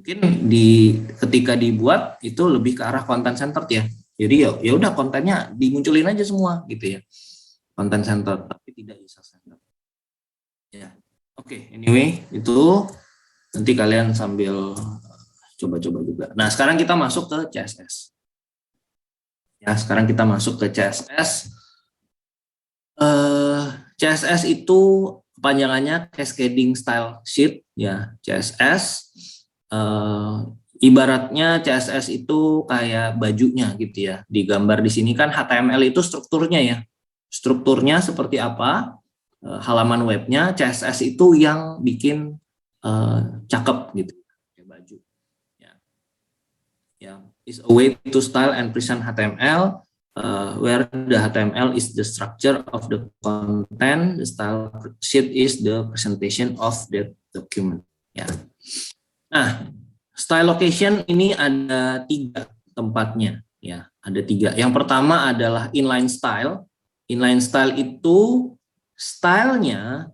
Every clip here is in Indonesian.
Mungkin ketika dibuat itu lebih ke arah content centered ya. Jadi ya udah kontennya dimunculin aja semua gitu ya. Content centered tapi tidak user centered. Ya. Oke, anyway itu nanti kalian sambil coba-coba juga. Nah, sekarang kita masuk ke CSS. Ya, sekarang kita masuk ke CSS. CSS itu kepanjangannya Cascading Style Sheet ya, CSS. Ibaratnya CSS itu kayak bajunya gitu ya. Digambar di sini kan HTML itu strukturnya ya. Strukturnya seperti apa? Halaman webnya, CSS itu yang bikin cakep gitu kayak baju. Ya. Ya, is a way to style and present HTML. Where the HTML is the structure of the content, the style sheet is the presentation of the document. Ya. Nah, style location ini ada 3 tempatnya. Ya, ada 3. Yang pertama adalah inline style. Inline style itu stylenya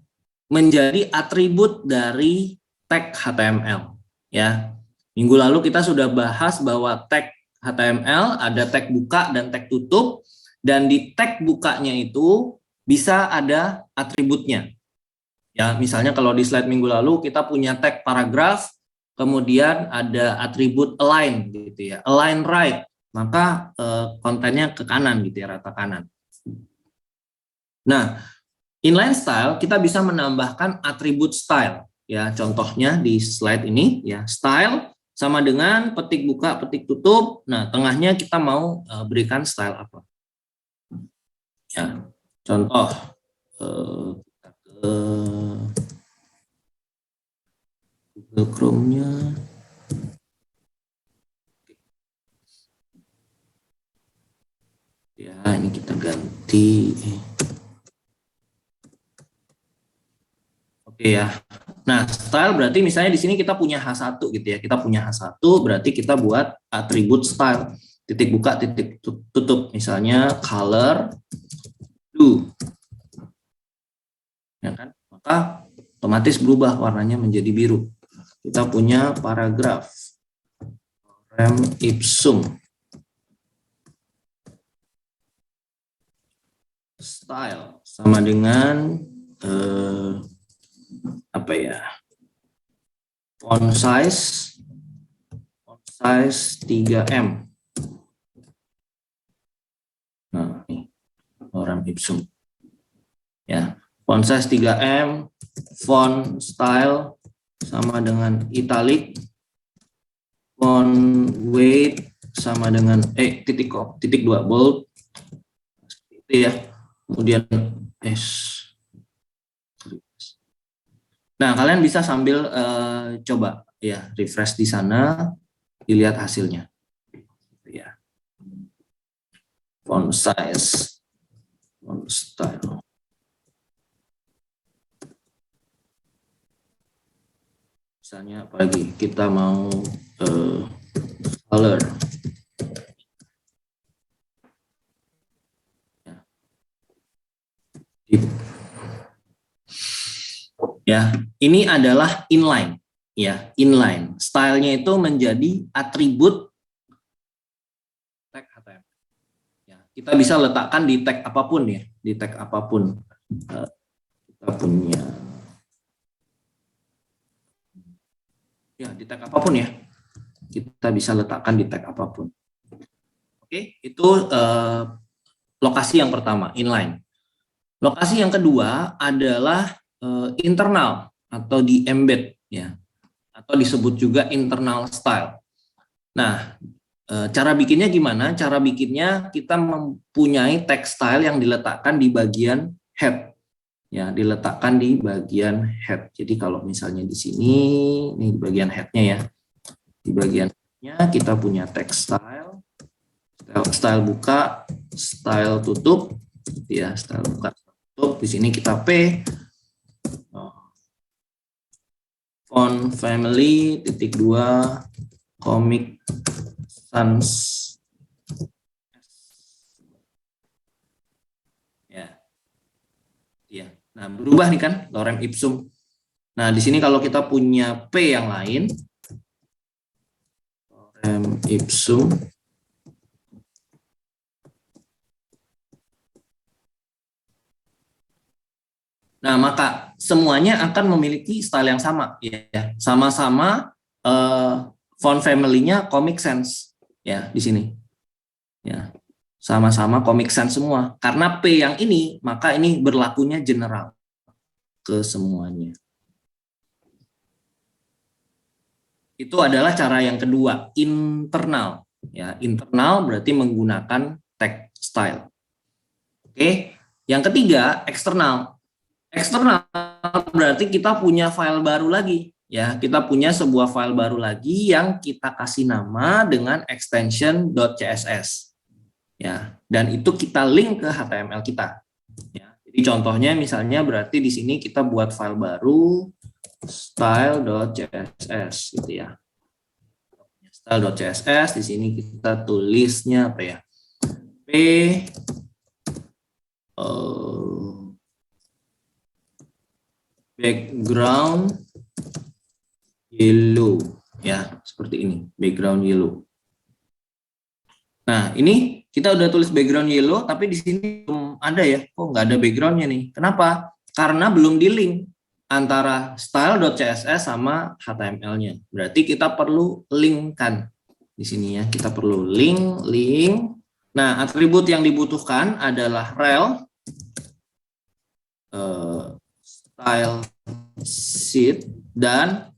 menjadi atribut dari tag HTML. Ya, minggu lalu kita sudah bahas bahwa tag HTML ada tag buka dan tag tutup, dan di tag bukanya itu bisa ada atributnya. Ya, misalnya kalau di slide minggu lalu kita punya tag paragraf, kemudian ada atribut align gitu ya, align right, maka kontennya ke kanan gitu ya, rata kanan. Nah, inline style kita bisa menambahkan atribut style ya, contohnya di slide ini ya, style sama dengan petik buka, petik tutup. Nah, tengahnya kita mau berikan style apa? Ya, contoh kita ke Google Chrome-nya. Ya, ini kita ganti. Oke ya. Nah, style berarti misalnya di sini kita punya H1 gitu ya. Kita punya H1 berarti kita buat atribut style. Titik buka, titik tutup. Misalnya color blue. Ya kan? Maka otomatis berubah warnanya menjadi biru. Kita punya paragraf. Lorem ipsum. Style sama dengan apa ya? Font size 3M. Nah, ini lorem ipsum. Ya, font size 3M, font style sama dengan italic, font weight sama dengan titik 2 bold. Itu ya. Kemudian S. Nah, kalian bisa sambil coba ya, refresh di sana, dilihat hasilnya. Ya. Font size, font style. Misalnya apa lagi? Kita mau color. Ya, ini adalah inline. Ya, inline. Stylenya itu menjadi atribut tag HTML. Ya, kita bisa letakkan di tag apapun ya, di tag apapun. Kita punya, ya di tag apapun ya, kita bisa letakkan di tag apapun. Oke, itu lokasi yang pertama, inline. Lokasi yang kedua adalah internal atau di embed ya, atau disebut juga internal style. Nah, cara bikinnya gimana? Cara bikinnya kita mempunyai tag style yang diletakkan di bagian head. Ya, diletakkan di bagian head. Jadi kalau misalnya di sini, ini di bagian headnya ya. Di bagian headnya kita punya tag style, style buka, style tutup, ya, style buka, tutup. Di sini kita P, font family, .2, Comic Sans. Ya. Ya. Nah, berubah nih kan lorem ipsum. Nah, di sini kalau kita punya P yang lain, M ipsum nah, maka semuanya akan memiliki style yang sama, ya. Sama-sama font family-nya Comic Sans, ya di sini, ya. Sama-sama Comic Sans semua. Karena P yang ini, maka ini berlakunya general ke semuanya. Itu adalah cara yang kedua, internal. Ya, internal berarti menggunakan tag style. Oke, yang ketiga eksternal. Eksternal berarti kita punya file baru lagi, ya. Kita punya sebuah file baru lagi yang kita kasih nama dengan extension .css, ya. Dan itu kita link ke HTML kita, ya. Jadi contohnya misalnya berarti di sini kita buat file baru style.css, gitu ya. Style.css di sini kita tulisnya apa ya? P background yellow, ya, seperti ini, background yellow. Nah, ini kita udah tulis background yellow, tapi di sini belum ada, ya. Kok nggak ada backgroundnya nih? Kenapa? Karena belum di link antara style.css sama HTML-nya. Berarti kita perlu linkkan di sini, ya. Kita perlu link. Nah, atribut yang dibutuhkan adalah rel, style sheet, dan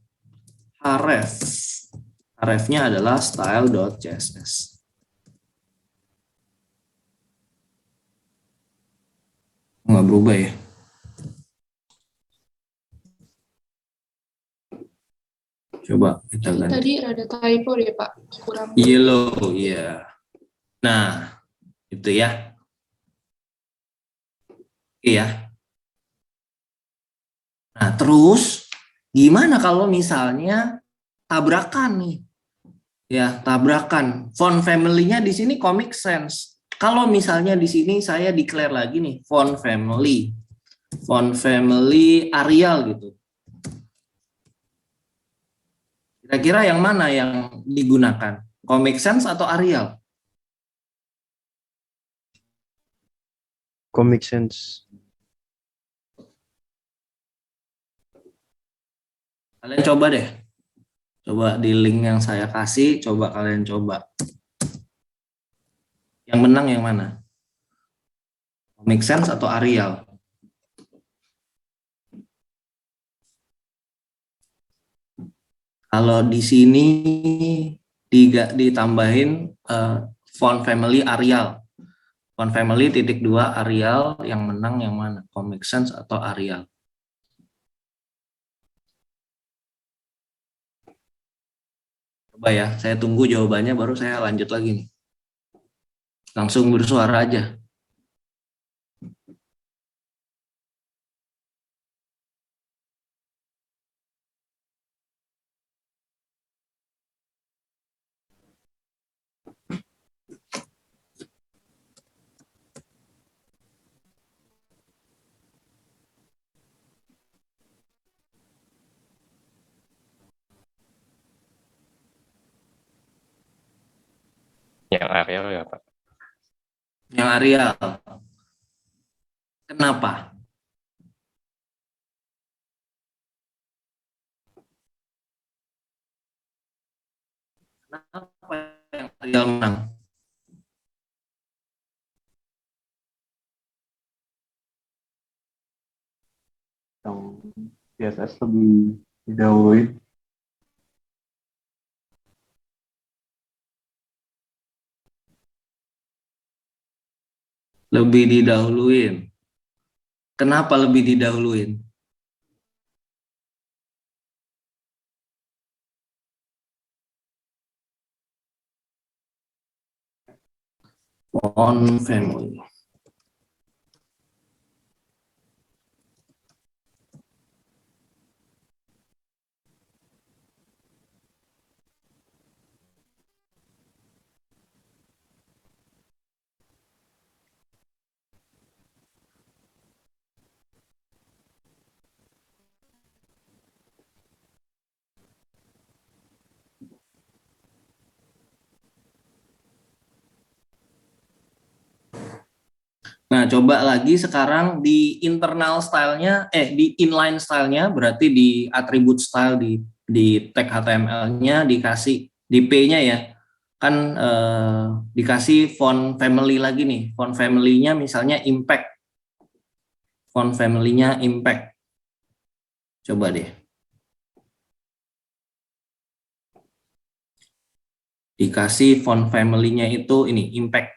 href. Href-nya adalah style.css. Nggak berubah, ya. Coba kita ganti. Tadi ada typo deh Pak, kurang Yellow, ya. Nah, itu ya. Iya. Nah, terus gimana kalau misalnya tabrakan nih? Ya, tabrakan. Font family-nya di sini Comic Sans. Kalau misalnya di sini saya declare lagi nih, font family Arial gitu. Kira-kira yang mana yang digunakan? Comic Sans atau Arial? Comic Sans. Kalian coba deh. Coba di link yang saya kasih, coba kalian coba. Yang menang yang mana? Comic Sans atau Arial? Kalau di sini ditambahin font family Arial. Font family .2 Arial, yang menang yang mana? Comic Sans atau Arial? Coba ya, saya tunggu jawabannya baru saya lanjut lagi nih. Langsung bersuara aja. Yang Arial ya Pak. Yang Arial. Kenapa? Kenapa yang Arial menang? Yang CSS lebih didahului. Lebih didahuluin. Kenapa lebih didahuluin? Font family. Nah, coba lagi sekarang di internal style-nya, di inline style-nya, berarti di attribute style di tag HTML-nya dikasih di P-nya ya, kan dikasih font family lagi nih, font family-nya misalnya impact, font family-nya impact. Coba deh. Dikasih font family-nya itu ini, impact.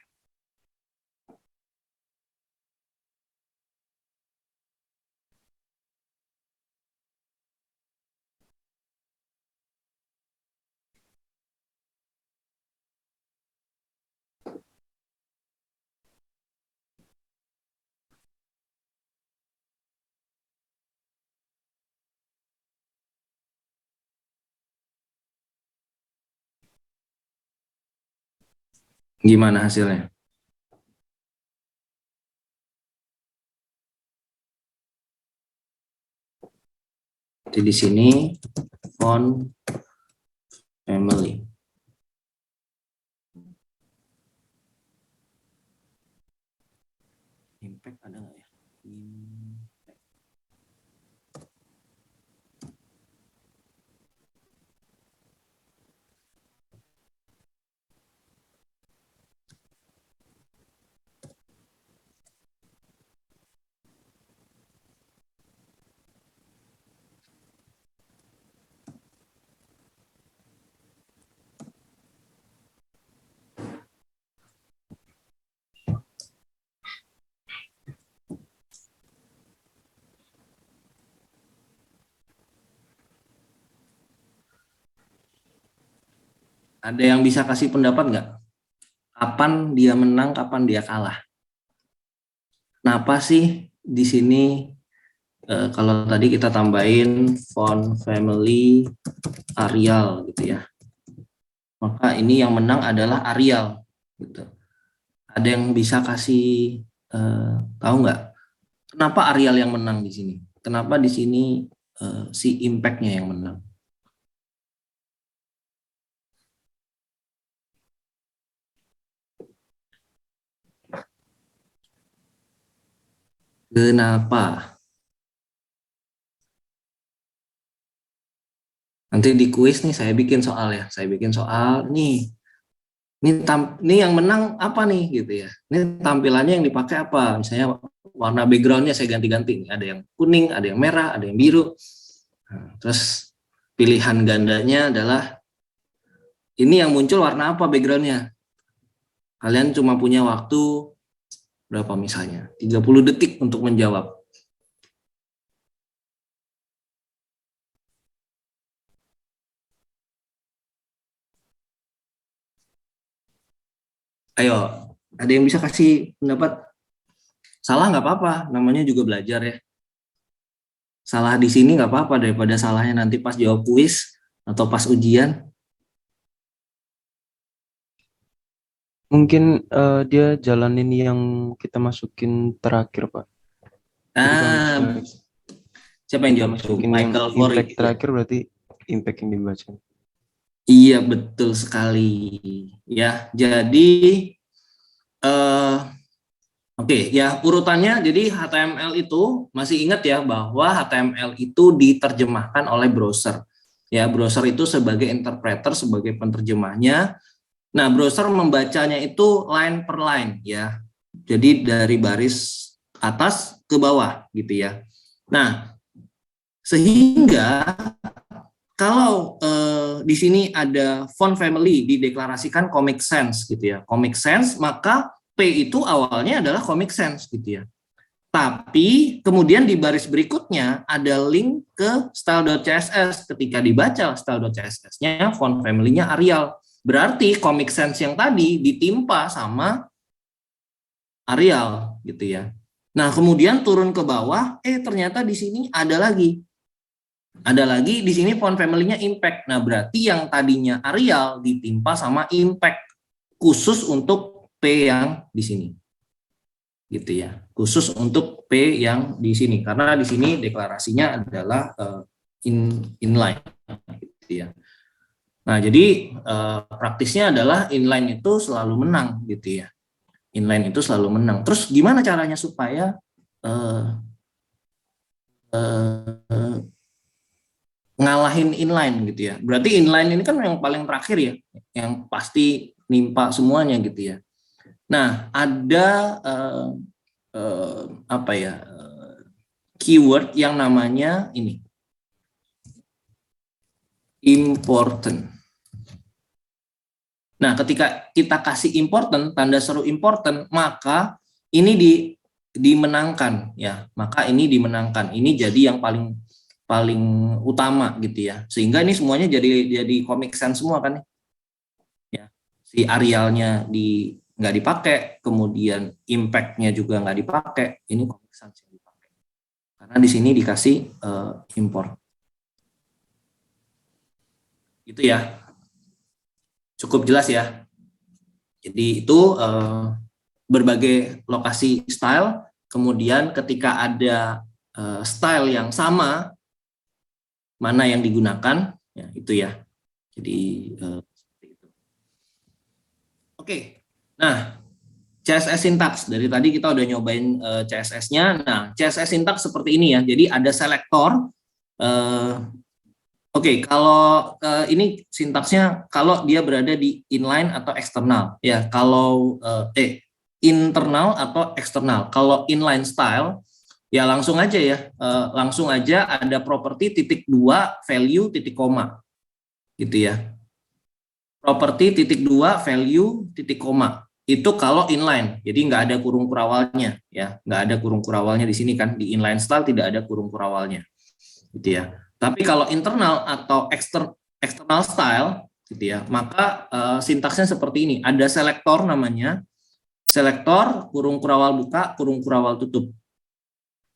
Gimana hasilnya? Jadi di sini font family. Impact ada nggak ya? Ada yang bisa kasih pendapat nggak? Kapan dia menang, kapan dia kalah? Kenapa sih di sini kalau tadi kita tambahin font family Arial gitu ya, maka ini yang menang adalah Arial gitu. Ada yang bisa kasih tahu nggak kenapa Arial yang menang di sini? Kenapa di sini si impact-nya yang menang? Kenapa? Nanti di kuis nih saya bikin soal ya, saya bikin soal nih. Ini yang menang apa nih gitu ya? Ini tampilannya yang dipakai apa? Misalnya warna backgroundnya saya ganti-ganti. Ada yang kuning, ada yang merah, ada yang biru. Nah, terus pilihan gandanya adalah ini yang muncul warna apa backgroundnya? Kalian cuma punya waktu berapa misalnya? 30 detik untuk menjawab. Ayo, ada yang bisa kasih pendapat? Salah nggak apa-apa, namanya juga belajar ya. Salah di sini nggak apa-apa daripada salahnya nanti pas jawab kuis atau pas ujian. Mungkin dia jalanin yang kita masukin terakhir, Pak. Jadi kalau misalnya Siapa yang kita jawab tuh? masukin yang Michael Vory. impact terakhir berarti impact yang dibaca. Iya, betul sekali. Ya, jadi oke, ya urutannya. Jadi HTML itu masih ingat ya bahwa HTML itu diterjemahkan oleh browser. Ya, browser itu sebagai interpreter, sebagai penerjemahnya. Nah, browser membacanya itu line per line ya. Jadi dari baris atas ke bawah gitu ya. Nah, sehingga kalau di sini ada font family dideklarasikan Comic Sans gitu ya. Comic Sans, maka P itu awalnya adalah Comic Sans gitu ya. Tapi kemudian di baris berikutnya ada link ke style.css. Ketika dibaca style.css-nya font family-nya Arial. Berarti Comic Sans yang tadi ditimpa sama Arial gitu ya. Nah, kemudian turun ke bawah, ternyata di sini ada lagi. Ada lagi di sini font family-nya impact. Nah, berarti yang tadinya Arial ditimpa sama impact khusus untuk P yang di sini. Gitu ya. Khusus untuk P yang di sini karena di sini deklarasinya adalah inline gitu ya. Nah, jadi praktisnya adalah inline itu selalu menang gitu ya. Inline itu selalu menang. Terus gimana caranya supaya ngalahin inline gitu ya? Berarti inline ini kan yang paling terakhir ya, yang pasti nimpa semuanya gitu ya. Nah, ada apa ya, keyword yang namanya ini, important. Nah, ketika kita kasih important, tanda seru important, maka ini dimenangkan ya. Maka ini dimenangkan. Ini jadi yang paling utama gitu ya. Sehingga ini semuanya jadi comic sans semua kan ya. Si Arialnya nggak dipakai, kemudian impact-nya juga nggak dipakai. Ini comic sans yang dipakai. Karena di sini dikasih import. Gitu ya. Cukup jelas ya. Jadi itu berbagai lokasi style, kemudian ketika ada style yang sama, mana yang digunakan, ya itu ya. Jadi seperti itu. Oke. Nah, CSS syntax dari tadi kita udah nyobain CSS-nya. Nah, CSS syntax seperti ini ya. Jadi ada selektor. Oke, kalau ini sintaksnya kalau dia berada di inline atau eksternal ya. Kalau internal atau eksternal. Kalau inline style ya langsung aja ya. Langsung aja ada properti titik 2 value titik koma. Gitu ya. Properti titik 2 value titik koma. Itu kalau inline. Jadi nggak ada kurung kurawalnya ya. Nggak ada kurung kurawalnya di sini kan. Di inline style tidak ada kurung kurawalnya. Gitu ya. Tapi kalau internal atau external style, gitu ya, maka sintaksnya seperti ini. Ada selektor namanya, selektor kurung kurawal buka, kurung kurawal tutup.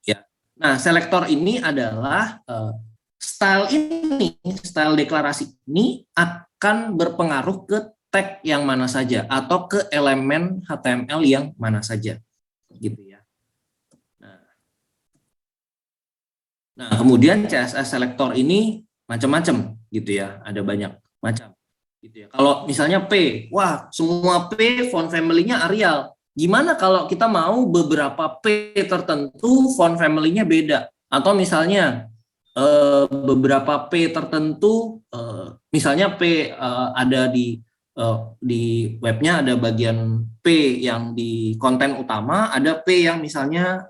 Ya. Nah, selektor ini adalah style deklarasi ini akan berpengaruh ke tag yang mana saja atau ke elemen HTML yang mana saja, gitu ya. Nah, kemudian CSS selector ini macam-macam gitu ya, ada banyak macam gitu ya. Kalau misalnya P, wah semua P font family-nya Arial. Gimana kalau kita mau beberapa P tertentu font family-nya beda? Atau misalnya beberapa P tertentu, misalnya P ada di webnya ada bagian P yang di konten utama, ada P yang misalnya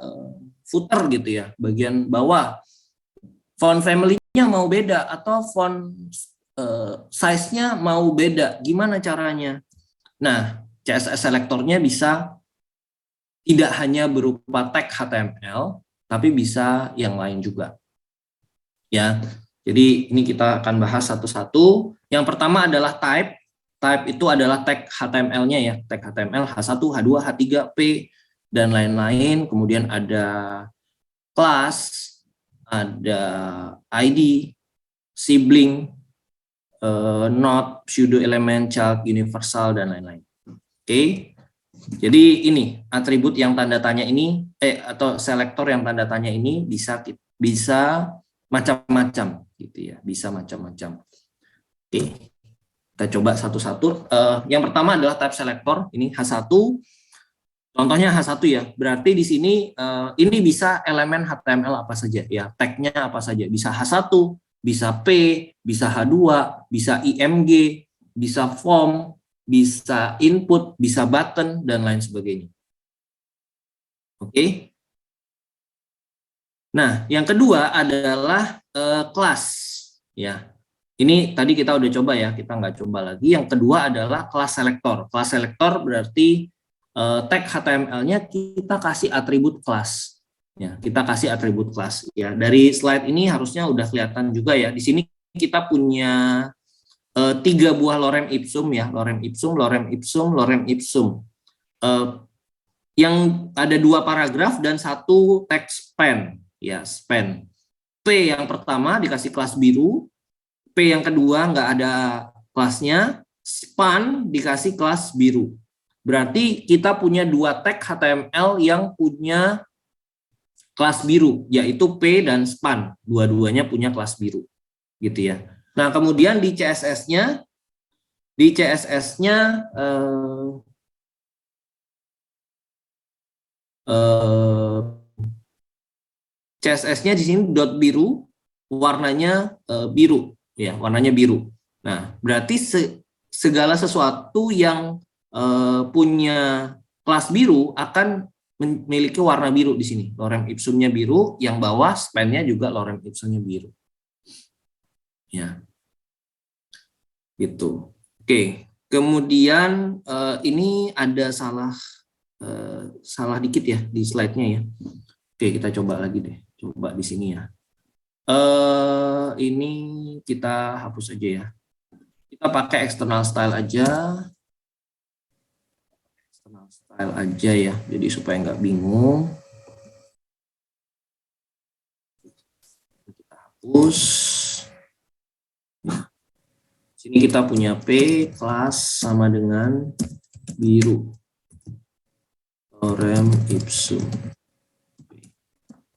footer gitu ya, bagian bawah. Font family-nya mau beda atau font size-nya mau beda, gimana caranya? Nah, CSS selector-nya bisa tidak hanya berupa tag HTML, tapi bisa yang lain juga. Ya, jadi ini kita akan bahas satu-satu. Yang pertama adalah type. Type itu adalah tag HTML-nya ya, tag HTML H1, H2, H3, P, dan lain-lain. Kemudian ada class, ada ID, sibling, node, pseudo element, child, universal, dan lain-lain. Oke, jadi ini atribut yang tanda tanya ini, atau selektor yang tanda tanya ini bisa macam-macam, gitu ya, bisa macam-macam. Oke, kita coba satu-satu. Yang pertama adalah type selector, ini H1. Contohnya H1 ya, berarti di sini ini bisa elemen HTML apa saja ya, tag-nya apa saja, bisa H1, bisa P, bisa H2, bisa IMG, bisa form, bisa input, bisa button, dan lain sebagainya. Oke. Nah, yang kedua adalah kelas ya. Ini tadi kita udah coba ya, kita nggak coba lagi. Yang kedua adalah kelas selector. Kelas selector berarti tag HTML-nya kita kasih atribut kelas. Ya, kita kasih atribut kelas. Ya, dari slide ini harusnya udah kelihatan juga ya. Di sini kita punya 3 buah lorem ipsum ya, lorem ipsum, lorem ipsum, lorem ipsum. Yang ada 2 paragraf dan 1 teks span. Ya, span. P yang pertama dikasih kelas biru, P yang kedua nggak ada kelasnya, span dikasih kelas biru. Berarti kita punya 2 tag HTML yang punya kelas biru, yaitu P dan span. Dua-duanya punya kelas biru. Gitu ya. Nah, kemudian di CSS-nya CSS-nya di sini dot biru, warnanya biru, ya, warnanya biru. Nah, berarti segala sesuatu yang punya kelas biru akan memiliki warna biru di sini. Lorem ipsumnya biru, yang bawah span-nya juga lorem ipsumnya biru. Ya, gitu. Oke, kemudian ini ada salah dikit ya di slide-nya ya. Oke, kita coba lagi deh. Coba di sini ya. Ini kita hapus aja ya. Kita pakai external style aja. External style aja ya. Jadi supaya nggak bingung. Kita hapus. Nah, sini kita punya P kelas sama dengan biru. Lorem ipsum.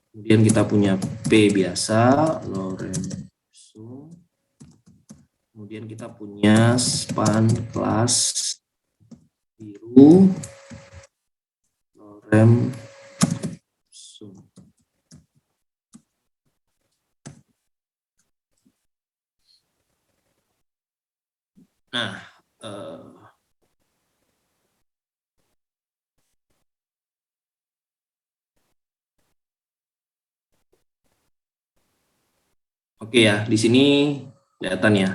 Kemudian kita punya P biasa, lorem ipsum. Kemudian kita punya span kelas biru, lorem ipsum. Nah, oke ya, di sini kelihatan ya,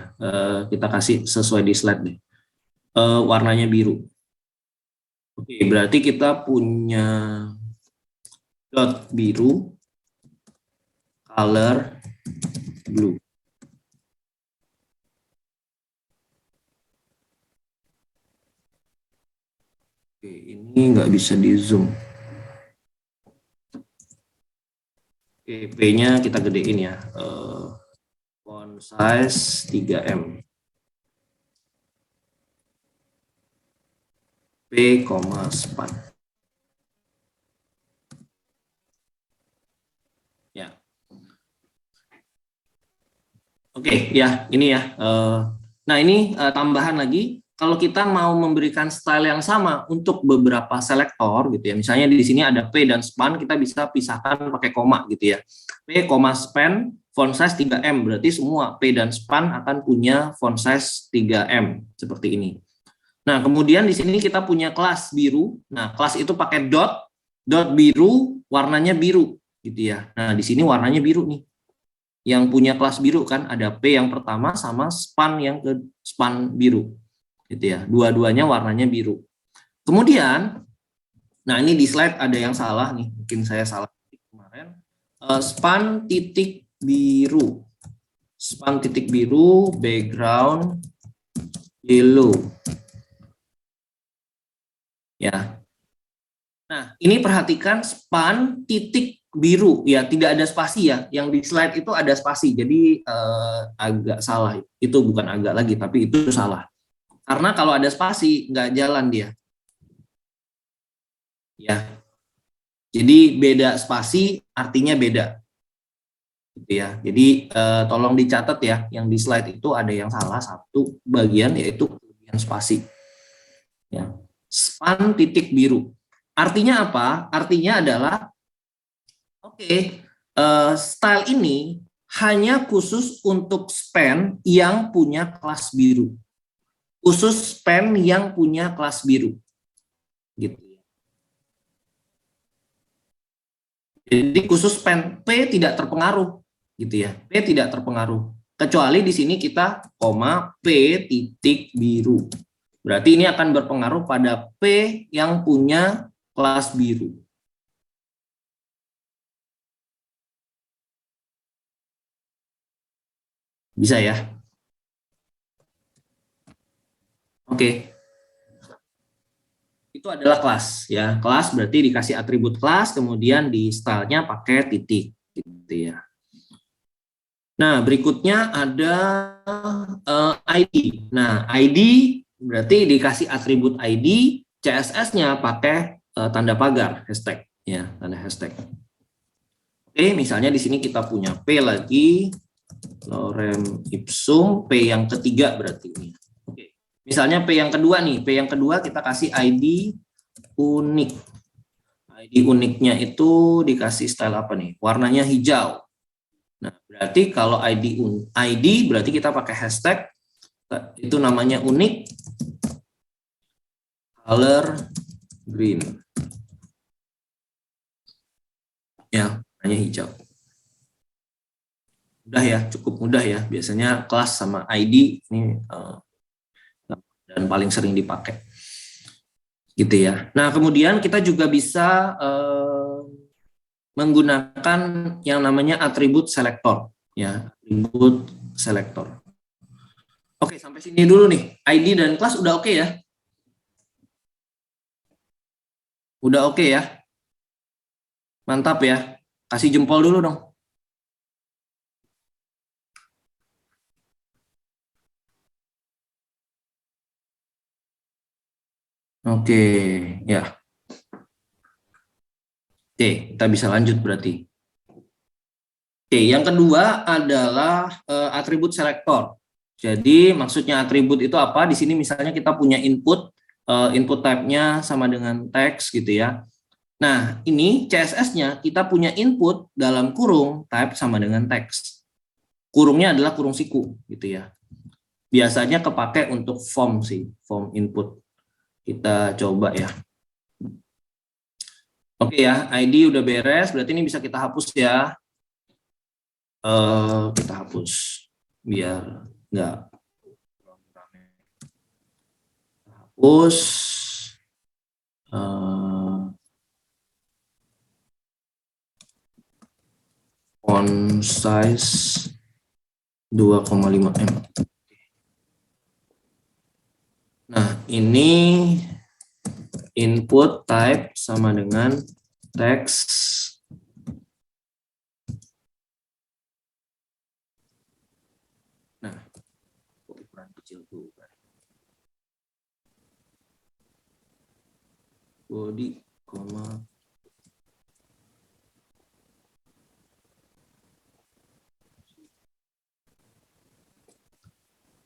kita kasih sesuai di slide deh. Warnanya biru. Oke, berarti kita punya dot biru, color blue. Oke, ini nggak bisa di zoom. Oke, P-nya kita gedein ya. Font size 3M. P, span. Ya. Oke, ya, ini ya. Nah, ini tambahan lagi. Kalau kita mau memberikan style yang sama untuk beberapa selektor gitu ya, misalnya di sini ada P dan span, kita bisa pisahkan pakai koma gitu ya. P, span, font size 3M, berarti semua P dan span akan punya font size 3M seperti ini. Nah, kemudian di sini kita punya kelas biru. Nah, kelas itu pakai dot biru, warnanya biru gitu ya. Nah, di sini warnanya biru nih. Yang punya kelas biru kan ada P yang pertama sama span yang ke span biru. Gitu ya, dua-duanya warnanya biru. Kemudian, nah ini di slide ada yang salah nih, mungkin saya salah kemarin. Span titik biru, span titik biru, background yellow. Ya. Nah, ini perhatikan span titik biru ya, tidak ada spasi ya. Yang di slide itu ada spasi, jadi agak salah. Itu bukan agak lagi, tapi itu salah. Karena kalau ada spasi, nggak jalan dia. Ya. Jadi beda spasi, artinya beda. Gitu ya. Jadi tolong dicatat ya, yang di slide itu ada yang salah satu bagian, yaitu kelebihan spasi. Ya. Span titik biru. Artinya apa? Artinya adalah, style ini hanya khusus untuk span yang punya kelas biru. Khusus span yang punya kelas biru, gitu. Jadi khusus span P tidak terpengaruh, gitu ya. P tidak terpengaruh. Kecuali di sini kita koma P titik biru. Berarti ini akan berpengaruh pada P yang punya kelas biru. Bisa ya? Oke. Itu adalah kelas ya. Kelas berarti dikasih atribut kelas, kemudian di stylenya pakai titik gitu ya. Nah, berikutnya ada ID. Nah, ID berarti dikasih atribut ID, CSS-nya pakai tanda pagar, hashtag ya, tanda hashtag. Oke, misalnya di sini kita punya P lagi, lorem ipsum, P yang ketiga berarti ini. Oke. Misalnya P yang kedua nih, P yang kedua kita kasih ID unik. ID uniknya itu dikasih style apa nih? Warnanya hijau. Nah, berarti kalau ID berarti kita pakai hashtag, itu namanya unik, color green. Ya, warnanya hijau. Mudah ya, cukup mudah ya. Biasanya kelas sama ID ini dan paling sering dipakai. Gitu ya. Nah, kemudian kita juga bisa menggunakan yang namanya atribut selector, ya, atribut selector. Oke, sampai sini dulu nih. ID dan kelas udah oke ya? Udah oke ya? Mantap ya. Kasih jempol dulu dong. Oke, ya. Oke, kita bisa lanjut berarti. Oke, yang kedua adalah atribut selector. Jadi maksudnya atribut itu apa? Di sini misalnya kita punya input type-nya sama dengan teks gitu ya. Nah, ini CSS-nya kita punya input dalam kurung type sama dengan teks. Kurungnya adalah kurung siku gitu ya. Biasanya kepakai untuk form sih, form input. Kita coba ya. Oke ya, ID udah beres, berarti ini bisa kita hapus ya. Kita hapus biar nggak hapus. Font size 2,5 M. Nah, ini input type sama dengan teks. Nah, ukuran kecil tuh. Body, koma.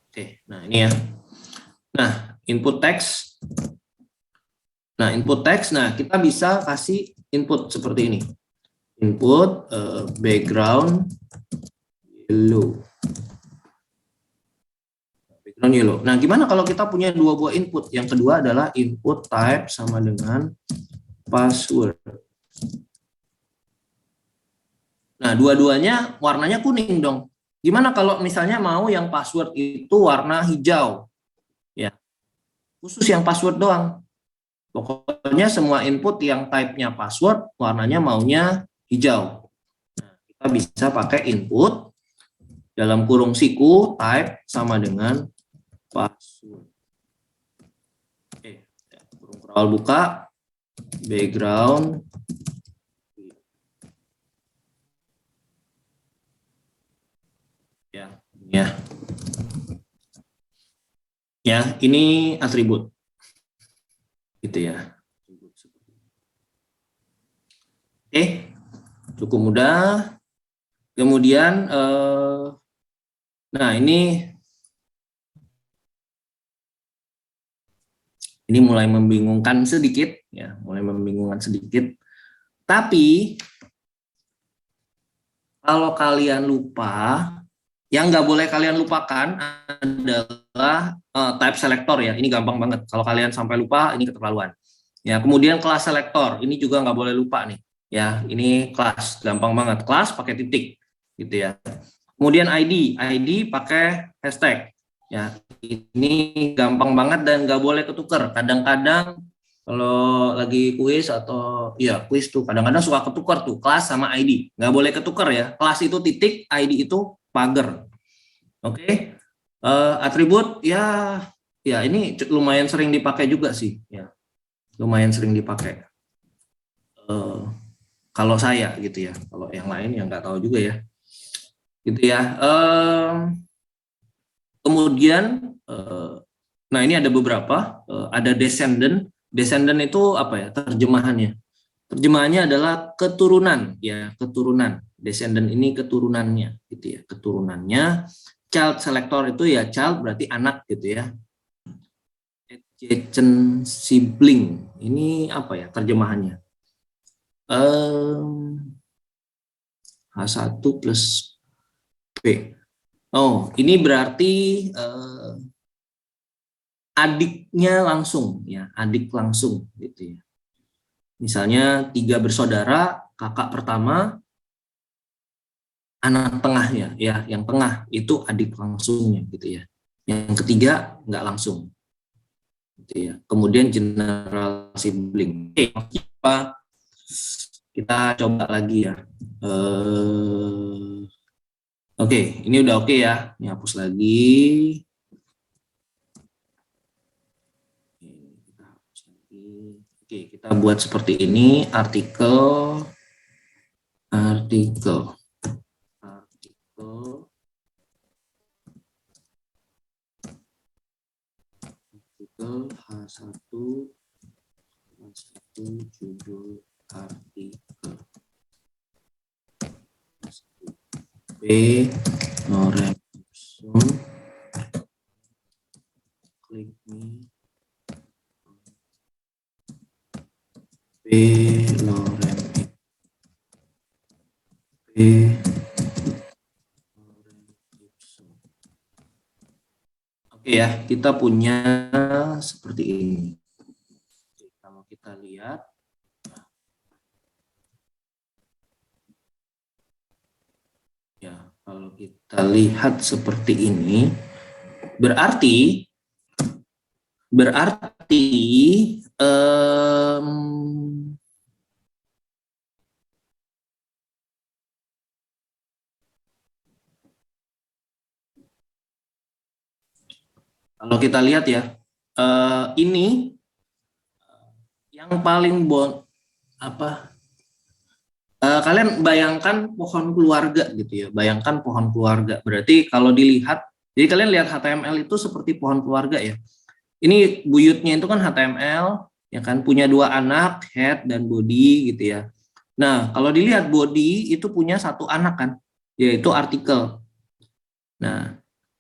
Oke, nah ini ya. Nah, input teks. Nah, input teks, nah kita bisa kasih input seperti ini. Input background yellow. Background yellow. Nah, gimana kalau kita punya dua buah input? Yang kedua adalah input type sama dengan password. Nah, dua-duanya warnanya kuning dong. Gimana kalau misalnya mau yang password itu warna hijau? Ya, khusus yang password doang. Pokoknya semua input yang type-nya password, warnanya maunya hijau. Nah, kita bisa pakai input dalam kurung siku type sama dengan password. Oke, kurung crawl buka, background. Ya. Ya, ini atribut. Gitu ya. Oke, cukup mudah. Kemudian nah ini mulai membingungkan sedikit ya, mulai membingungkan sedikit. Tapi kalau kalian lupa, yang nggak boleh kalian lupakan adalah type selector ya. Ini gampang banget. Kalau kalian sampai lupa, ini keterlaluan. Ya, kemudian kelas selector, ini juga nggak boleh lupa nih. Ya, ini kelas, gampang banget. Kelas pakai titik, gitu ya. Kemudian ID pakai hashtag. Ya, ini gampang banget dan nggak boleh ketuker. Kadang-kadang kalau lagi kuis atau ya kuis tuh kadang-kadang suka ketukar tuh kelas sama ID. Nggak boleh ketukar ya. Kelas itu titik, ID itu pagar. Oke. Atribut ya ini lumayan sering dipakai juga sih ya. Lumayan sering dipakai. Kalau saya gitu ya. Kalau yang lain ya nggak tahu juga ya. Gitu ya. Kemudian nah ini ada beberapa, ada descendant. Descendant itu apa ya terjemahannya? Terjemahannya adalah keturunan ya, keturunan. Descendant ini keturunannya gitu ya, keturunannya. Child selector itu ya child berarti anak gitu ya. Adjacent sibling ini apa ya terjemahannya? H1 plus P. Oh, ini berarti adiknya langsung, ya, adik langsung, gitu ya. Misalnya 3 bersaudara, kakak pertama, anak tengahnya, ya, yang tengah itu adik langsungnya, gitu ya. Yang ketiga nggak langsung, gitu ya. Kemudian general sibling. Kita coba lagi ya. Oke, ini udah oke ya. Ini hapus lagi. Oke, kita buat seperti ini, artikel H1 judul artikel P lorem ipsum klik me P lorem ipsum. Oke ya, kita punya seperti ini. Oke, kalau kita lihat, ya, kalau kita lihat seperti ini, berarti kalau kita lihat ya, ini yang paling kalian bayangkan pohon keluarga gitu ya, bayangkan pohon keluarga. Berarti kalau dilihat, jadi kalian lihat HTML itu seperti pohon keluarga ya. Ini buyutnya itu kan HTML, ya kan, punya 2 anak, head dan body gitu ya. Nah, kalau dilihat body itu punya 1 anak kan, yaitu artikel. Nah,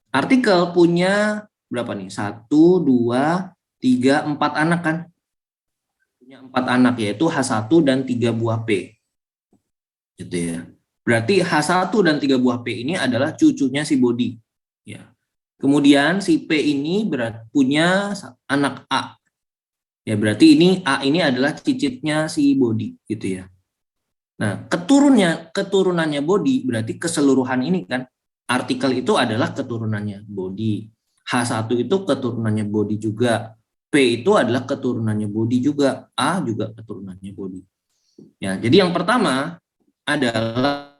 artikel punya berapa nih? 1, 2, 3, 4 anak kan? Punya 4 anak, yaitu H1 dan 3 buah P. Gitu ya. Berarti H1 dan 3 buah P ini adalah cucunya si body. Ya. Kemudian si P ini punya anak A. Ya, berarti ini A ini adalah cicitnya si body gitu ya. Nah, keturunannya body berarti keseluruhan ini kan. Artikel itu adalah keturunannya body. H1 itu keturunannya body juga. P itu adalah keturunannya body juga. A juga keturunannya body. Ya, jadi yang pertama adalah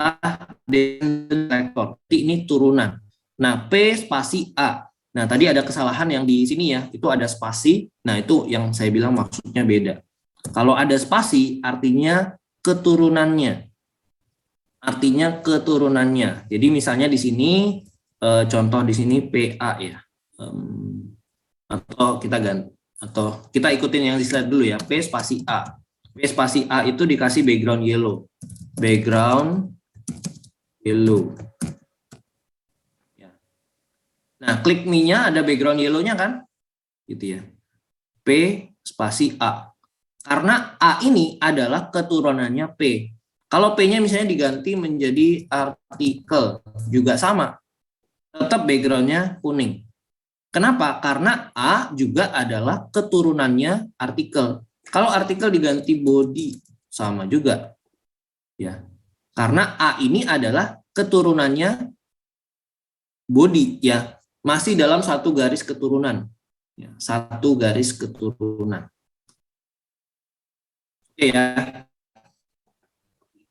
descendant selector. Ini turunan. Nah, P spasi A. Nah, tadi ada kesalahan yang di sini ya. Itu ada spasi. Nah, itu yang saya bilang maksudnya beda. Kalau ada spasi artinya keturunannya. Artinya keturunannya. Jadi misalnya di sini contoh di sini PA ya. Atau kita ganti, atau kita ikutin yang di slide dulu ya. P spasi A. P spasi A itu dikasih background yellow. Background yellow. Ya. Nah, klik me-nya ada background yellow-nya kan? Gitu ya. P spasi A. Karena A ini adalah keturunannya P. Kalau P-nya misalnya diganti menjadi artikel, juga sama. Tetap background-nya kuning. Kenapa? Karena A juga adalah keturunannya artikel. Kalau artikel diganti body, sama juga. Ya. Karena A ini adalah keturunannya body, ya. Masih dalam satu garis keturunan. Ya, satu garis keturunan. Oke ya.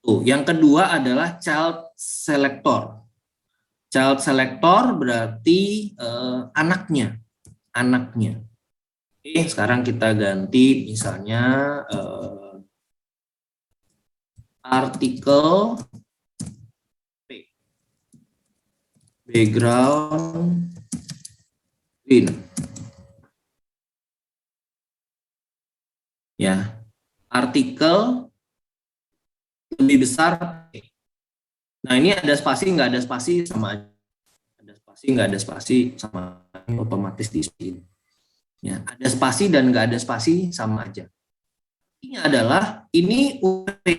Yang kedua adalah child selector. Child selector berarti anaknya. Oke, sekarang kita ganti misalnya artikel P. Background green. Ya. Artikel lebih besar. Nah, ini ada spasi, nggak ada spasi, sama aja. Ada spasi, nggak ada spasi, sama otomatis di sini. Ya, ada spasi dan nggak ada spasi, sama aja. Ini adalah ini P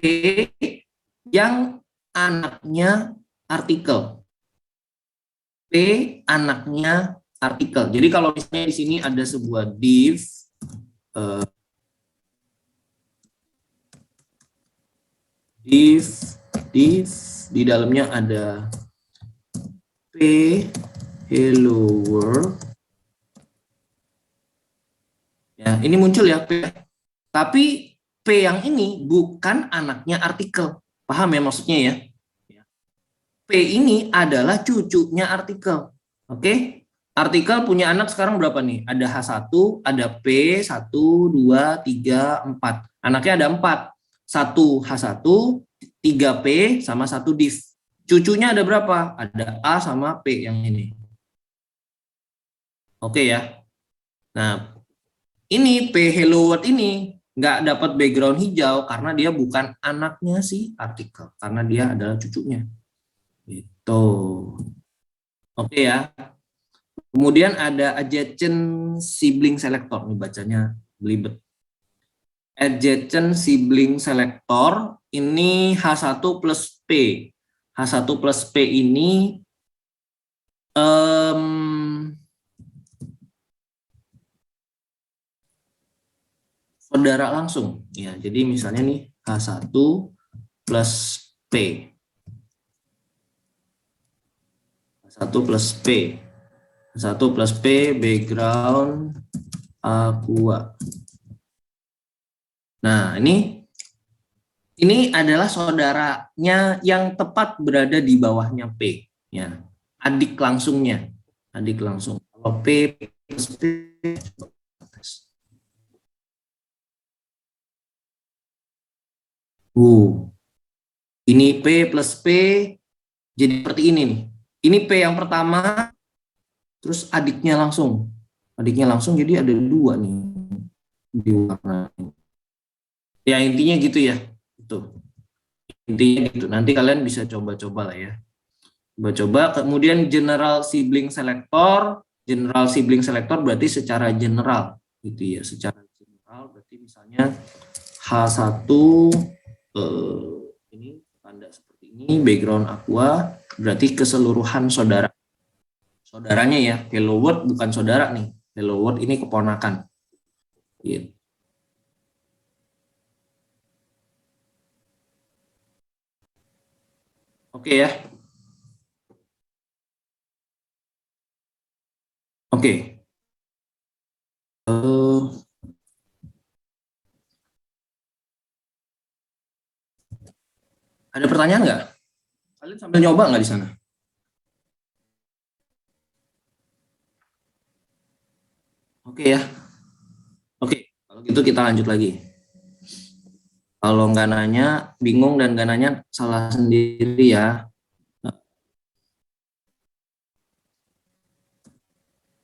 yang anaknya artikel. P anaknya artikel. Jadi kalau misalnya di sini ada sebuah div div di dalamnya ada P hello world. Ya, ini muncul ya P. Tapi P yang ini bukan anaknya artikel. Paham ya maksudnya ya? P ini adalah cucunya artikel. Oke? Artikel punya anak sekarang berapa nih? Ada H1, ada P, 1, 2, 3, 4. Anaknya ada 4. 1 H1, 3 P, sama 1 div. Cucunya ada berapa? Ada A sama P yang ini. Oke ya? Nah, ini P hello world ini nggak dapat background hijau karena dia bukan anaknya si artikel. Karena dia adalah cucunya. Gitu. Oke ya. Kemudian ada adjacent sibling selector. Ini bacanya belibet. Adjacent sibling selector ini H1 plus P. H1 plus P ini saudara langsung. Ya, jadi misalnya nih H1 plus P. H1 plus P. H1 plus P background aqua. Nah, ini adalah saudaranya yang tepat berada di bawahnya P, ya. Adik langsungnya. Adik langsung. Kalau P plus P ini P plus P jadi seperti ini nih. Ini P yang pertama, terus adiknya langsung. Adiknya langsung jadi ada 2 nih di warna. Ya intinya gitu ya. Itu. Intinya gitu. Nanti kalian bisa coba-coba lah ya. Coba-coba. Kemudian general sibling selector. General sibling selector berarti secara general gitu ya. Secara general berarti misalnya H1 ini tanda seperti ini, background aqua, berarti keseluruhan saudara. Saudaranya ya, hello world bukan saudara nih. Hello world ini keponakan. Gitu. Oke ya. Oke. Ada pertanyaan nggak? Kalian sambil nyoba nggak di sana? Oke ya. Oke, kalau gitu kita lanjut lagi. Kalau nggak nanya, bingung dan nggak nanya, salah sendiri ya.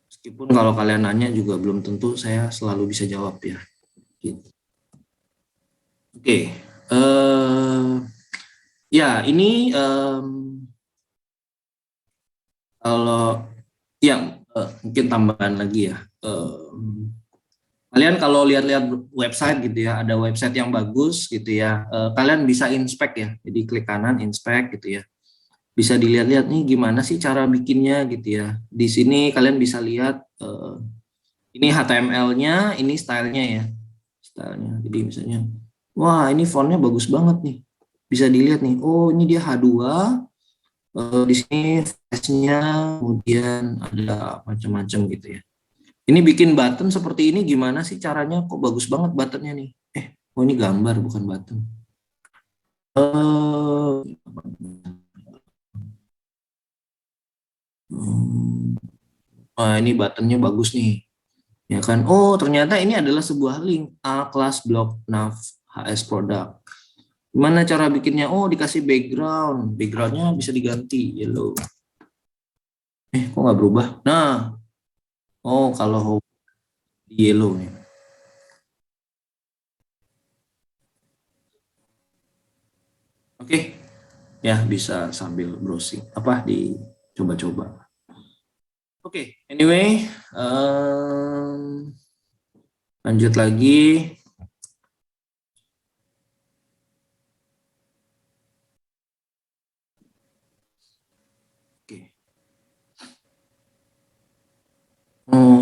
Meskipun kalau kalian nanya juga belum tentu saya selalu bisa jawab ya. Gitu. Oke. Ya, ini kalau yang mungkin tambahan lagi ya. Kalian kalau lihat-lihat website gitu ya, ada website yang bagus gitu ya, kalian bisa inspect ya. Jadi klik kanan inspect gitu ya. Bisa dilihat-lihat nih gimana sih cara bikinnya gitu ya. Di sini kalian bisa lihat ini HTML-nya, ini stylenya ya. Stylenya. Jadi misalnya, wah ini fontnya bagus banget nih. Bisa dilihat nih, oh ini dia H2, di sini flashnya, kemudian ada macam-macam gitu ya. Ini bikin button seperti ini gimana sih caranya? Kok bagus banget buttonnya nih? Oh ini gambar bukan button. Ini buttonnya bagus nih. Ya kan? Oh ternyata ini adalah sebuah link A class block nav HS product. Gimana cara bikinnya? Oh dikasih background. Backgroundnya bisa diganti yellow. Kok nggak berubah? Nah, oh kalau yellow nih. Oke, ya bisa sambil browsing. Apa dicoba-coba. Oke, anyway, lanjut lagi.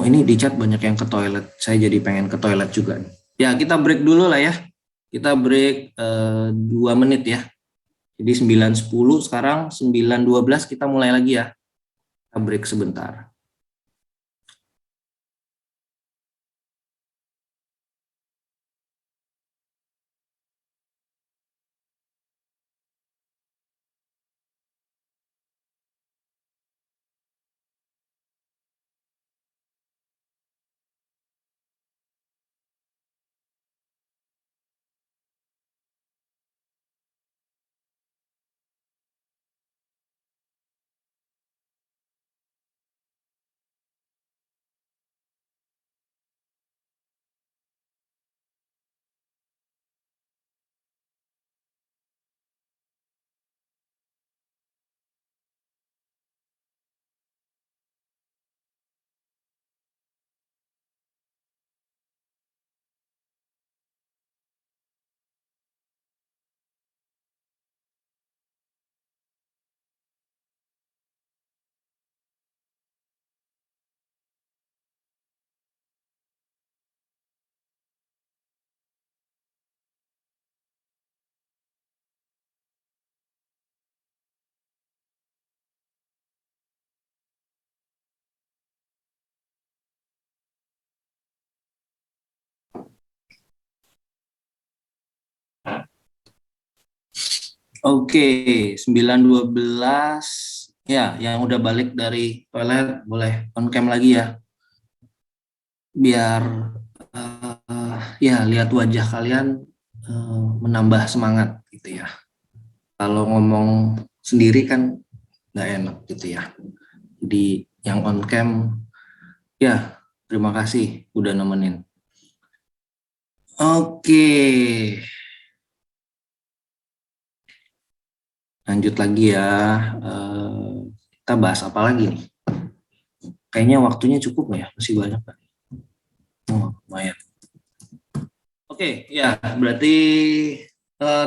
Oh, ini di chat banyak yang ke toilet. Saya jadi pengen ke toilet juga. Ya, kita break dulu lah ya. Kita break 2 menit ya. Jadi 9.10, sekarang 9.12 kita mulai lagi ya. Kita break sebentar. Oke, 9.12. Ya, yang udah balik dari toilet boleh on cam lagi ya. Biar ya lihat wajah kalian menambah semangat gitu ya. Kalau ngomong sendiri kan nggak enak gitu ya. Jadi yang on cam ya terima kasih udah nemenin. Oke, lanjut lagi ya. Kita bahas apa lagi nih? Kayaknya waktunya cukup nggak ya? Masih banyak kan? Oh, lumayan. Oke, ya berarti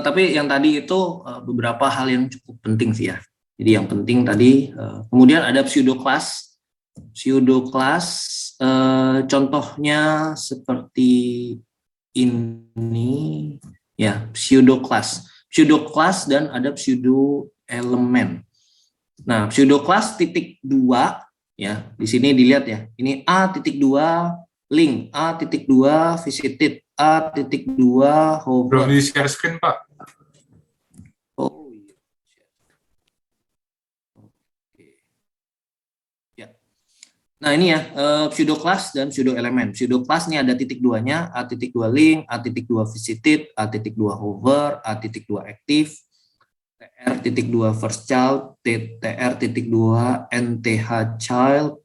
tapi yang tadi itu beberapa hal yang cukup penting sih ya. Jadi yang penting tadi kemudian ada pseudo class. Pseudo class contohnya seperti ini ya, pseudo class. Pseudo class dan ada pseudo elemen. Nah, pseudo class titik 2 ya, di sini dilihat ya. Ini A titik 2 link, A titik 2 visited, A titik 2 Belum hover. di share screen, Pak. Oh iya. Oke. Ya. Nah ini ya pseudo class dan pseudo elemen. Pseudo class ini ada titik 2-nya, A titik 2 link, A titik 2 visited, A titik 2 hover, A titik 2 active, TR titik 2 first child, TR titik 2 NTH child,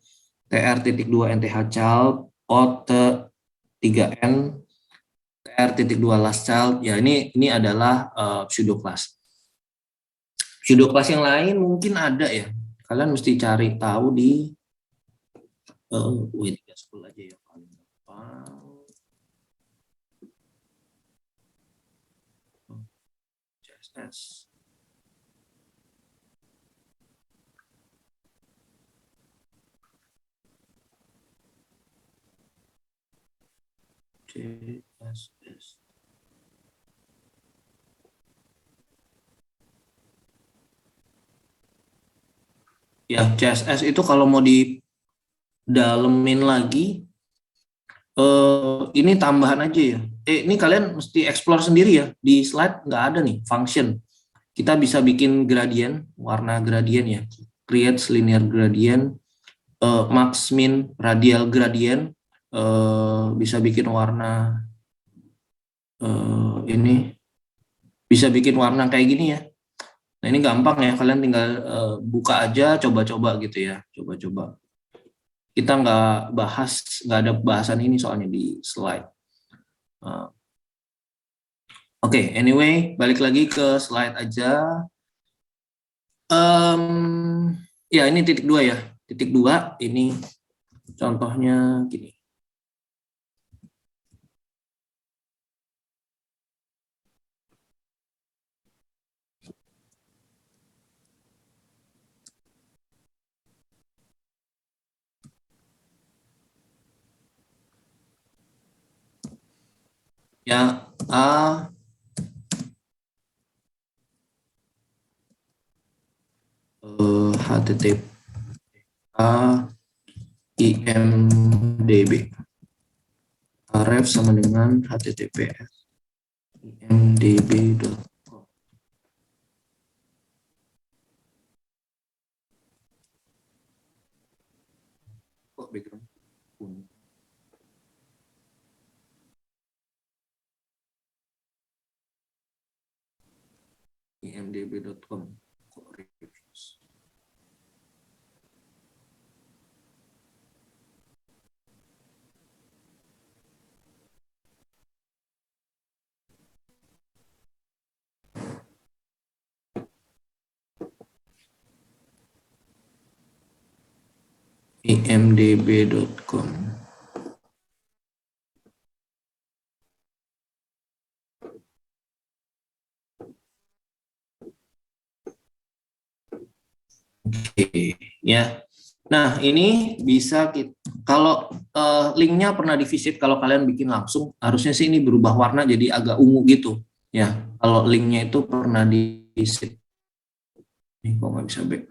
TR titik 2 NTH child, OT 3N, TR titik 2 last child. Ya ini adalah pseudo class. Pseudo class yang lain mungkin ada ya. Kalian mesti cari tahu di wait, scroll aja ya paling gampang. CSS. CSS. Ya, CSS itu kalau mau didalemin lagi, ini tambahan aja ya. Ini kalian mesti explore sendiri ya. Di slide nggak ada nih function. Kita bisa bikin gradient, warna gradient ya. Create linear gradient, max min radial gradient, bisa bikin warna ini, bisa bikin warna kayak gini ya. Nah ini gampang ya, kalian tinggal buka aja, coba-coba gitu ya, coba-coba. Kita nggak ada bahasan ini soalnya di slide. Oke, anyway, balik lagi ke slide aja. Ya ini titik 2 ya, titik 2 ini contohnya gini. ya A HTTP IMDb. Ref sama dengan https imdb.com. Kok background kuning? imdb.com. Kok refresh? imdb.com. Oke, ya. Nah, ini bisa kita, kalau linknya pernah divisit, kalau kalian bikin langsung, harusnya sih ini berubah warna jadi agak ungu gitu. Ya, kalau linknya itu pernah divisit. Ini kok nggak bisa back?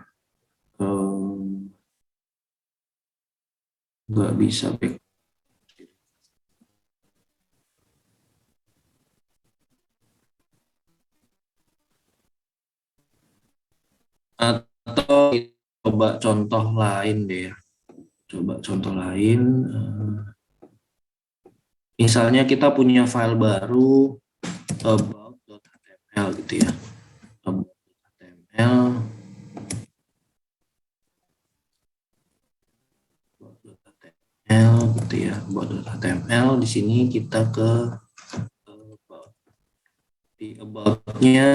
Nggak bisa back. Atau coba contoh lain deh ya. Coba contoh lain. Misalnya kita punya file baru about.html gitu ya. About.html. Gitu ya. About.html. Di sini kita ke about. Di about-nya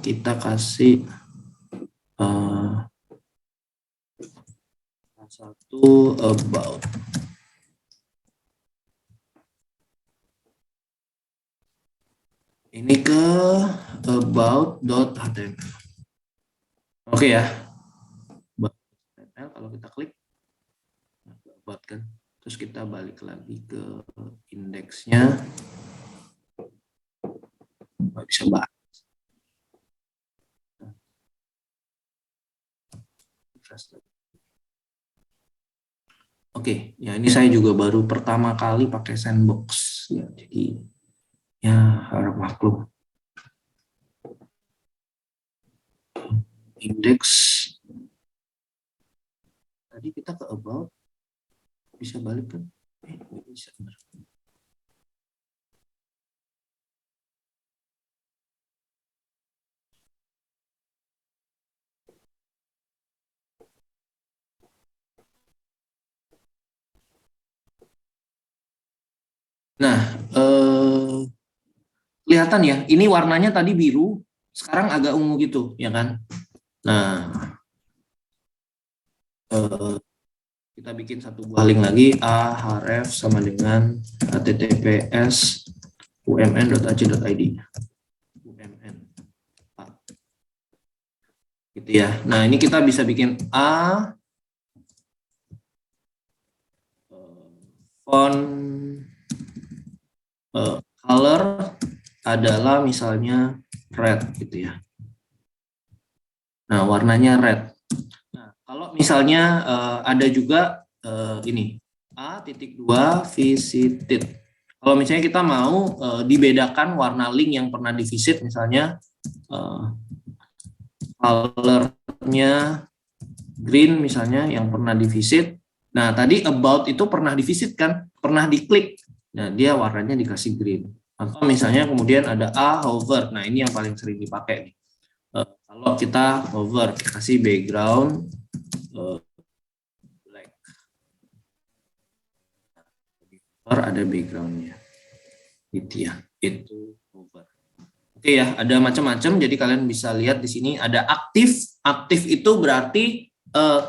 kita kasih satu about. Ini ke about.html. Oke ya. About.html kalau kita klik about kan. Terus kita balik lagi ke indeksnya. Nggak bisa bahas. Oke, ya ini saya juga baru pertama kali pakai sandbox ya, jadi ya harap maklum. Indeks tadi kita ke about, bisa balik kan? Bisa. Nah, kelihatan ya, ini warnanya tadi biru, sekarang agak ungu gitu, ya kan? Nah, kita bikin satu buah link lagi, href sama dengan https umn.ac.id. UMN. Gitu ya. Nah, ini kita bisa bikin font color adalah misalnya red gitu ya. Nah, warnanya red. Nah, kalau misalnya ada juga ini A.2 visited. Kalau misalnya kita mau dibedakan warna link yang pernah divisit, misalnya colornya green misalnya yang pernah divisit. Nah, tadi about itu pernah divisit kan, pernah diklik. Nah, dia warnanya dikasih green. Atau misalnya kemudian ada hover. Nah, ini yang paling sering dipakai nih. Kalau kita hover, kasih background black. Hover ada backgroundnya. Gitu ya, itu hover. Oke ya, ada macam-macam. Jadi kalian bisa lihat di sini ada aktif. Aktif itu berarti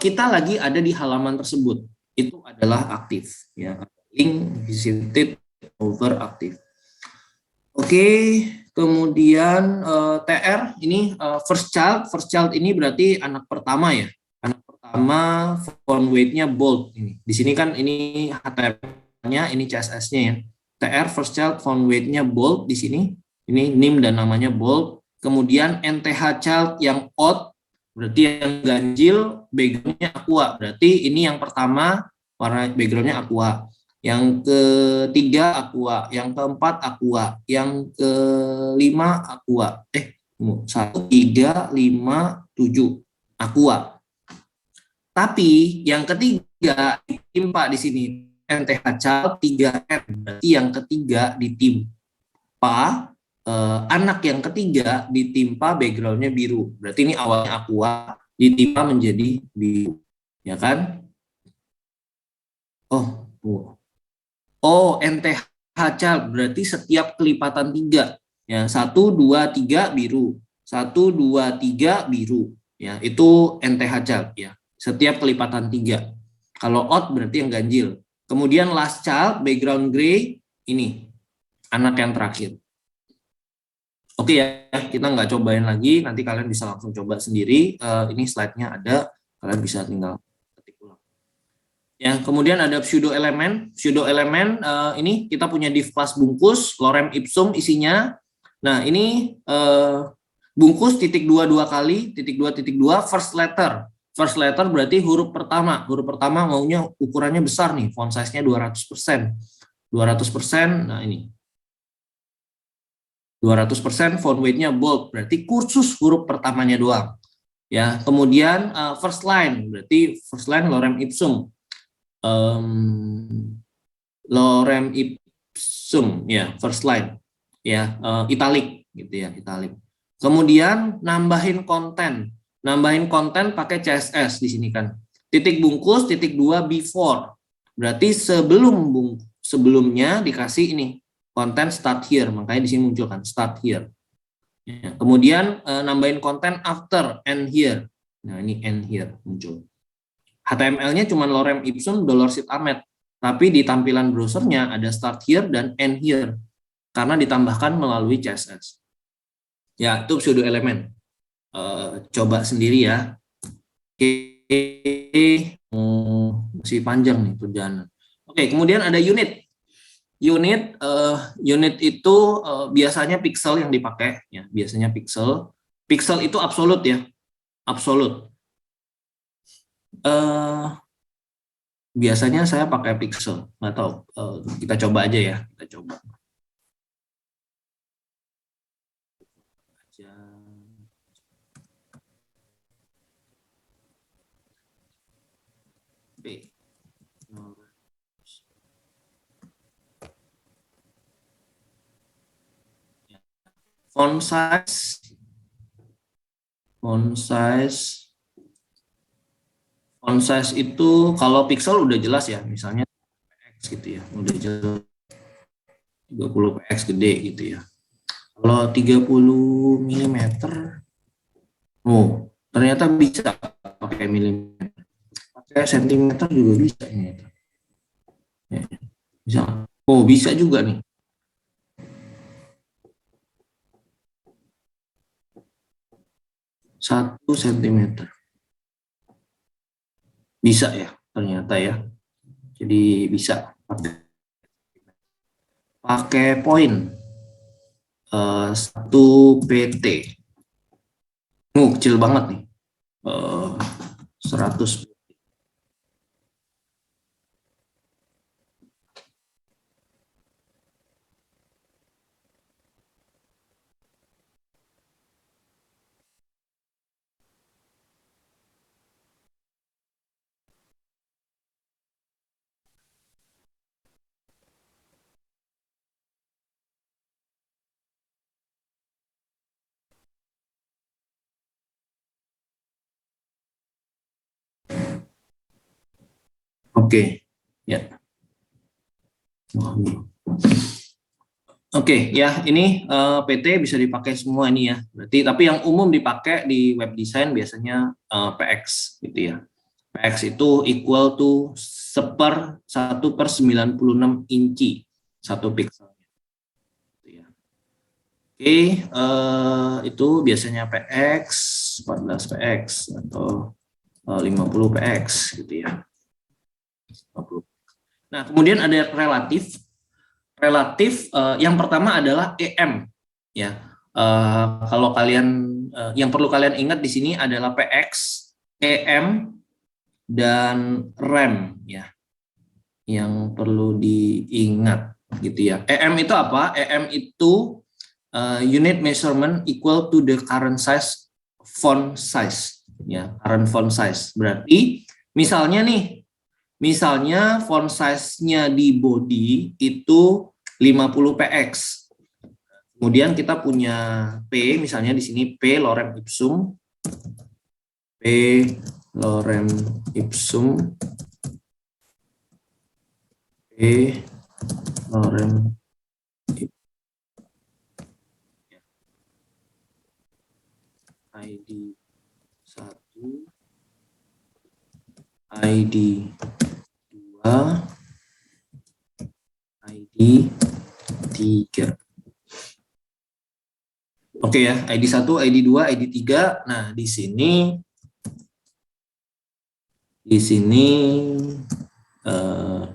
kita lagi ada di halaman tersebut. Itu adalah aktif ya. Link, visited, hover, aktif. Oke, kemudian TR ini first child ini berarti anak pertama ya. Anak pertama font weight-nya bold ini. Di sini kan ini HTML-nya, ini CSS-nya ya. TR first child found weight-nya bold di sini. Ini NIM dan namanya bold. Kemudian NTH child yang odd, berarti yang ganjil, background-nya aqua. Berarti ini yang pertama warna background-nya aqua. Yang ketiga aqua, yang keempat aqua, yang kelima aqua. 1, 3, 5, 7 aqua. Tapi yang ketiga ditimpa di sini NTH child 3M, berarti yang ketiga ditimpa anak yang ketiga ditimpa backgroundnya biru, berarti ini awalnya aqua ditimpa menjadi biru, ya kan? NTH child berarti setiap kelipatan 3 ya, 1, 2, 3 biru, 1, 2, 3 biru ya, itu NTH child ya, setiap kelipatan 3. Kalau odd berarti yang ganjil. Kemudian last child background gray, ini anak yang terakhir. Oke ya, kita nggak cobain lagi, nanti kalian bisa langsung coba sendiri. Ini slide-nya ada, kalian bisa tinggal ketik ulang. Ya, kemudian ada pseudo elemen. Pseudo elemen ini kita punya div class bungkus, lorem ipsum isinya. Nah, ini bungkus titik 2 2 kali, titik 2 titik 2 first letter. First letter berarti huruf pertama. Huruf pertama maunya ukurannya besar nih, font size-nya 200%. 200%, nah ini. 200% font weight-nya bold, berarti kursus huruf pertamanya doang. Ya, kemudian first line, berarti first line lorem ipsum. Lorem ipsum, ya, first line. Ya, italic gitu ya, italic. Kemudian nambahin konten. Nambahin konten pakai CSS di sini kan. Titik bungkus, titik 2 before. Berarti sebelumnya dikasih ini konten start here, makanya di sini muncul kan start here. Ya, kemudian nambahin konten after end here. Nah, ini end here muncul. HTML-nya cuma lorem ipsum $sit amet, tapi di tampilan browsernya ada start here dan end here karena ditambahkan melalui CSS. Ya, itu pseudo elemen. Coba sendiri ya. Oke, masih panjang nih perjalanan. Oke, kemudian ada unit. Unit itu biasanya pixel yang dipakai, ya, biasanya pixel. Pixel itu absolut ya, absolut. Biasanya saya pakai pixel, nggak tahu. Kita coba aja ya, kita coba. Font size itu kalau pixel udah jelas ya, misalnya px gitu ya, udah jelas 30 px gede gitu ya. Kalau 30 mm, ternyata bisa pakai milimeter, pakai sentimeter juga bisa ini. Ya, bisa. Bisa juga nih. 1 cm. Bisa ya, ternyata ya. Jadi bisa pakai poin 1 pt. Kecil banget nih. 100. Oke, ya. Oke, ya, ini PT bisa dipakai semua ini ya. Berarti tapi yang umum dipakai di web design biasanya PX gitu ya. PX itu equal to 1/1/96 inci satu pixelnya. Oke, itu biasanya PX 14 PX atau 50 PX gitu ya. Nah, kemudian ada relatif. relatif yang pertama adalah EM ya. Kalau kalian yang perlu kalian ingat di sini adalah PX, EM dan RAM ya. Yang perlu diingat gitu ya. EM itu apa? EM itu unit measurement equal to the current size font size ya, current font size. Berarti misalnya font size-nya di body itu 50 px. Kemudian kita punya P, misalnya di sini P lorem ipsum, P lorem ipsum, P lorem ID 1, ID 2, ID 3. Oke ya, ID 1, ID 2, ID 3. Nah, di sini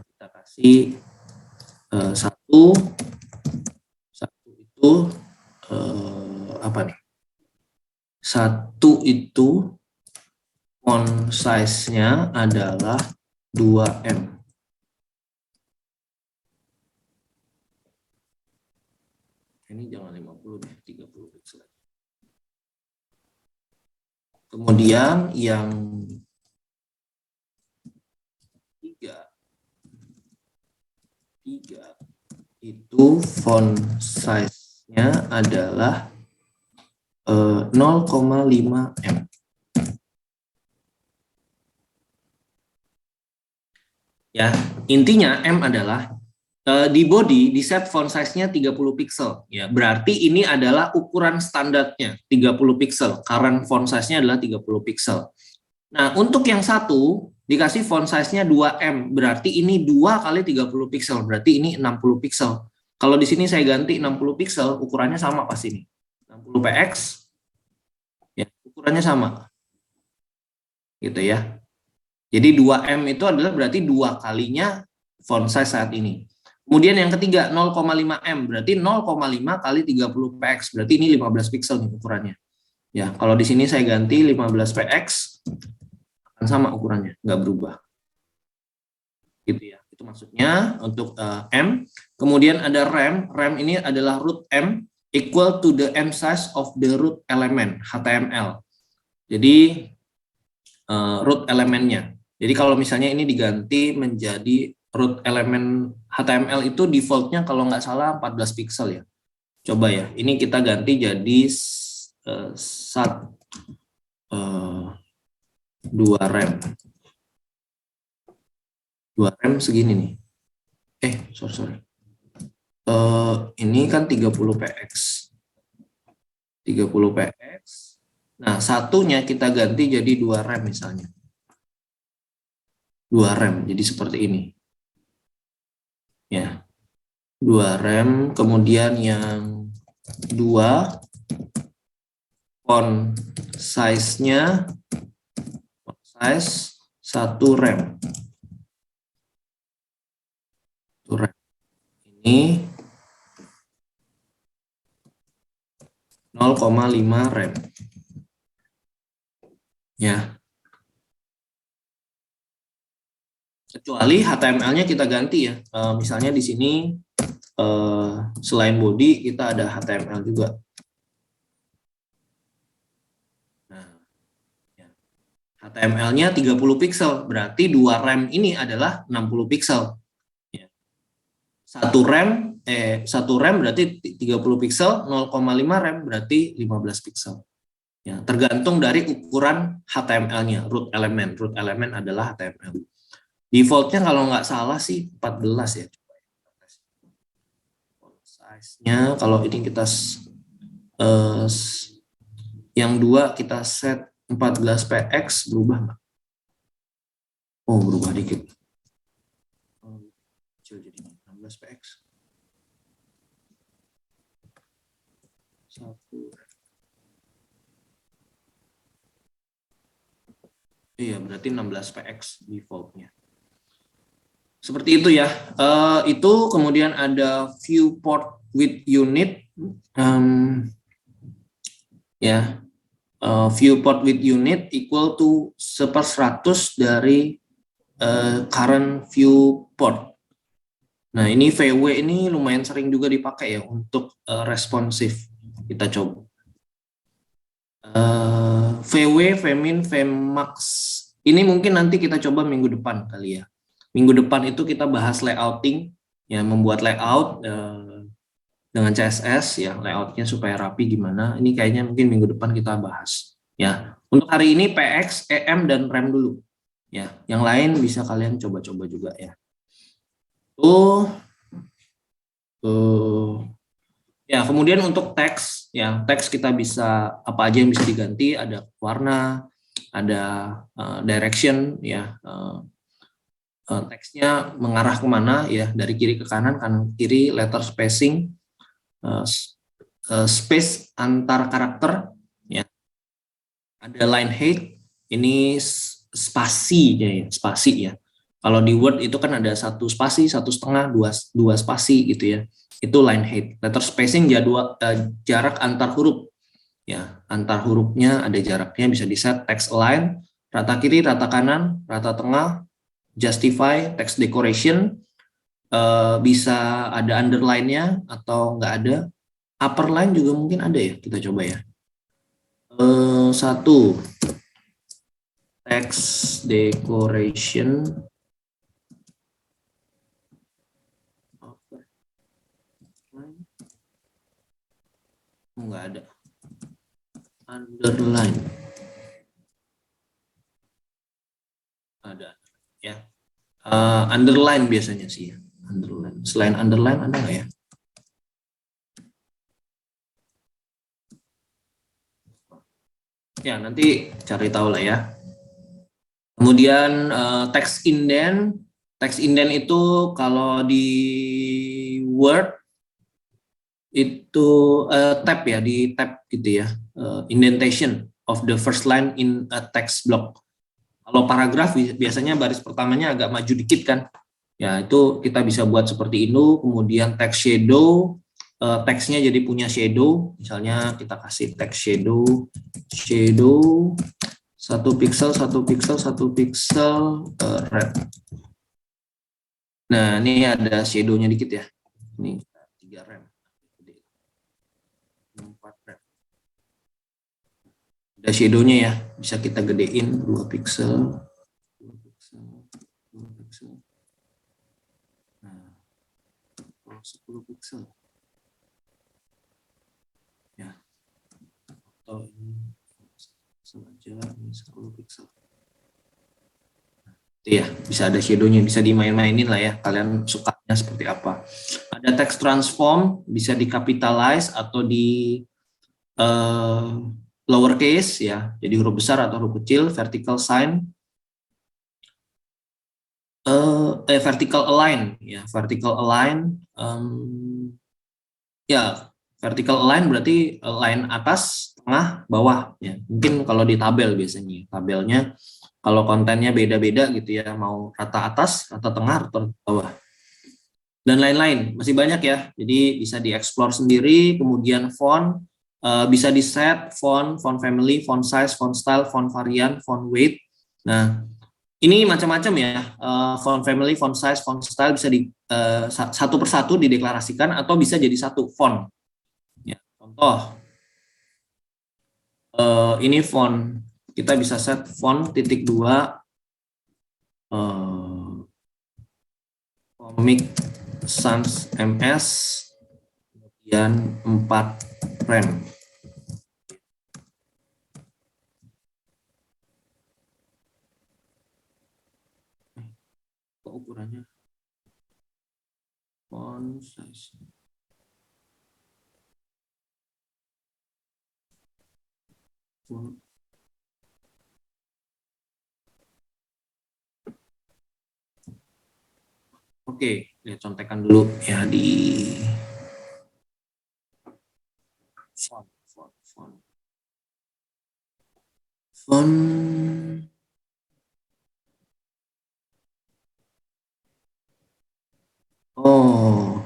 kita kasih satu itu apa nih? Satu itu font size-nya adalah 2M. Ini jangan 50 deh, 30 pixel. Kemudian yang 3 itu font size-nya adalah 0,5 M. Ya, intinya M adalah di body di set font size-nya 30 pixel ya. Berarti ini adalah ukuran standarnya 30 pixel. Current font size-nya adalah 30 pixel. Nah, untuk yang satu dikasih font size-nya 2M, berarti ini 2 kali 30 pixel, berarti ini 60 pixel. Kalau di sini saya ganti 60 pixel, ukurannya sama pas ini. 60 px ya, ukurannya sama. Gitu ya. Jadi 2M itu adalah berarti 2 kalinya font size saat ini. Kemudian yang ketiga 0,5M, berarti 0,5 kali 30 px, berarti ini 15 pixel nih ukurannya. Ya, kalau di sini saya ganti 15 px, akan sama ukurannya, nggak berubah. Gitu ya. Itu maksudnya untuk M. Kemudian ada RAM. RAM ini adalah root M equal to the M size of the root element, HTML. Jadi root elemennya. Jadi kalau misalnya ini diganti menjadi root elemen HTML itu defaultnya kalau nggak salah 14 pixel ya. Coba ya, ini kita ganti jadi 2 RAM. 2 RAM segini nih. Sorry. Ini kan 30 px. 30 px. Nah, satunya kita ganti jadi 2 RAM misalnya. 2 RAM, jadi seperti ini. Ya. 2 RAM, kemudian yang 2 font size-nya size 1 RAM. 1 RAM. Ini 0,5 RAM. Ya. Kecuali HTML-nya kita ganti ya. Misalnya di sini selain body kita ada HTML juga. Nah, ya. HTML-nya 30 pixel, berarti 2 RAM ini adalah 60 pixel. Ya. 1 RAM berarti 30 pixel, 0,5 RAM berarti 15 pixel. Ya, tergantung dari ukuran HTML-nya, root element. Root element adalah HTML. Defaultnya kalau nggak salah sih 14 ya. Size-nya kalau ini kita yang 2 kita set 14 px, berubah nggak? Oh, berubah dikit. Kecil jadi 16 px. 1. Iya, berarti 16 px defaultnya. Seperti itu ya. Itu kemudian ada viewport with unit. Ya, viewport with unit equal to 1/100 dari current viewport. Nah, ini VW ini lumayan sering juga dipakai ya untuk responsif. Kita coba. VW, Vmin, Vmax. Ini mungkin nanti kita coba minggu depan kali ya. Minggu depan itu kita bahas layouting, ya membuat layout dengan CSS ya, layoutnya supaya rapi gimana. Ini kayaknya mungkin minggu depan kita bahas. Ya, untuk hari ini PX, EM dan RAM dulu. Ya, yang lain bisa kalian coba-coba juga ya. Ya, kemudian untuk teks, ya teks kita bisa apa aja yang bisa diganti, ada warna, ada direction, ya teksnya mengarah kemana, ya dari kiri ke kanan, kanan ke kiri, letter spacing, space antar karakter, ya ada line height, ini spasi, ya spasi ya. Kalau di Word itu kan ada 1 spasi, 1,5, 2 spasi gitu ya. Itu line height. Letter spacing jarak antar huruf. Ya, antar hurufnya ada jaraknya, bisa di-set. Text align, rata kiri, rata kanan, rata tengah, justify, text decoration, bisa ada underline-nya atau nggak ada. Upper line juga mungkin ada ya, kita coba ya. 1, text decoration, nggak ada. Underline ada ya. Underline biasanya sih ya. Underline. Selain underline ada nggak ya? Ya nanti cari tahu lah ya. Kemudian text indent. Text indent itu kalau di Word itu tab ya, di tab gitu ya. Indentation of the first line in a text block. Kalau paragraf biasanya baris pertamanya agak maju dikit kan. Ya, itu kita bisa buat seperti itu. Kemudian text shadow, teksnya jadi punya shadow. Misalnya kita kasih text shadow 1 pixel, 1 pixel, 1 pixel red. Nah, ini ada shadow-nya dikit ya. Ini 3 rem. 4 rem. Ada shadow-nya ya. Bisa kita gedein 2 pixel. 2 pixel. 2 pixel. Nah, 10 pixel. Ya. Atau ini saja ini 10 pixel. Itu ya, bisa ada shadow-nya, bisa dimain-mainin lah ya, kalian sukanya seperti apa. Ada text transform, bisa di capitalize atau di lowercase ya, jadi huruf besar atau huruf kecil. Vertical sign, vertical align ya, vertical align, ya vertical align berarti line atas, tengah, bawah ya. Mungkin kalau di tabel biasanya, tabelnya kalau kontennya beda-beda gitu ya, mau rata atas, rata tengah, rata bawah, dan lain-lain, masih banyak ya. Jadi bisa dieksplor sendiri. Kemudian font, bisa di set font, font family, font size, font style, font varian, font weight. Nah, ini macam-macam ya, font family, font size, font style bisa di satu persatu dideklarasikan atau bisa jadi satu font. Ya, contoh, ini font, kita bisa set font .2 Comic Sans MS, kemudian 4 rem. Kok ukurannya font size font. Oke, lihat contekan dulu ya di font. Oh,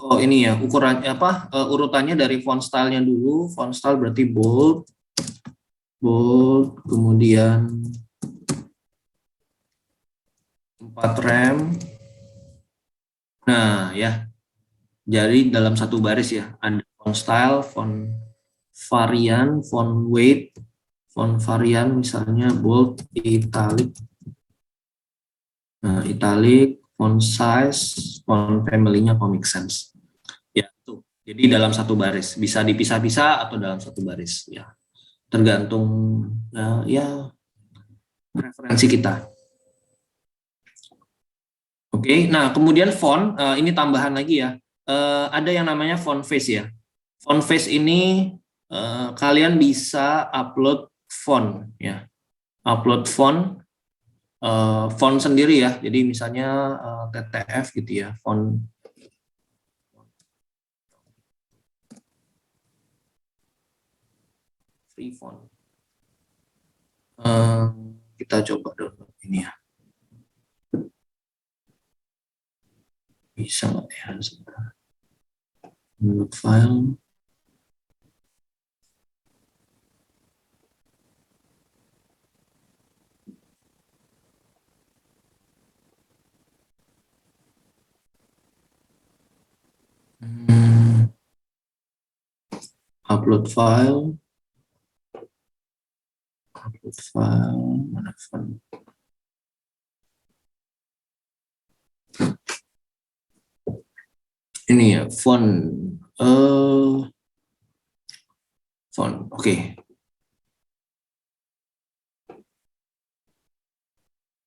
oh ini ya ukurannya apa? Urutannya dari font stylenya dulu. Font style berarti bold, bold, kemudian 4 rem. Nah ya, jadi dalam satu baris ya ada font style, font varian, font weight, font varian misalnya bold, italic, nah, italic, font size, font family-nya Comic Sans. Ya, tuh. Jadi dalam satu baris, bisa dipisah-pisah atau dalam satu baris ya. Tergantung ya preferensi kita. Oke, nah kemudian font ini tambahan lagi ya. Ada yang namanya font face ya. Font face ini kalian bisa upload font ya. Upload font font sendiri ya. Jadi misalnya TTF gitu ya, font free font. Kita coba download ini ya. Bisa nggak ya? Sebentar. Download file. Upload file. Upload file. Mana file? Ini ya font. Font. Oke.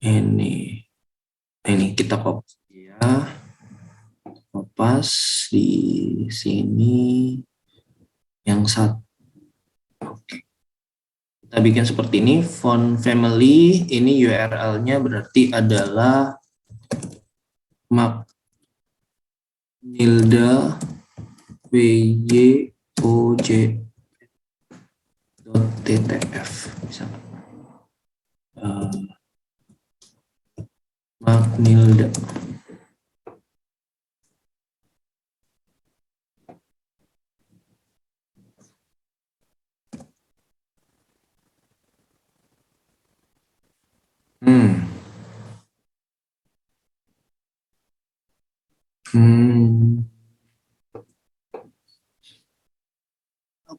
Ini kita copy ya. Pas di sini yang satu. Oke. Kita bikin seperti ini, font family, ini URL-nya berarti adalah Magnilda wyoj.ttf misalnya. Magnilda.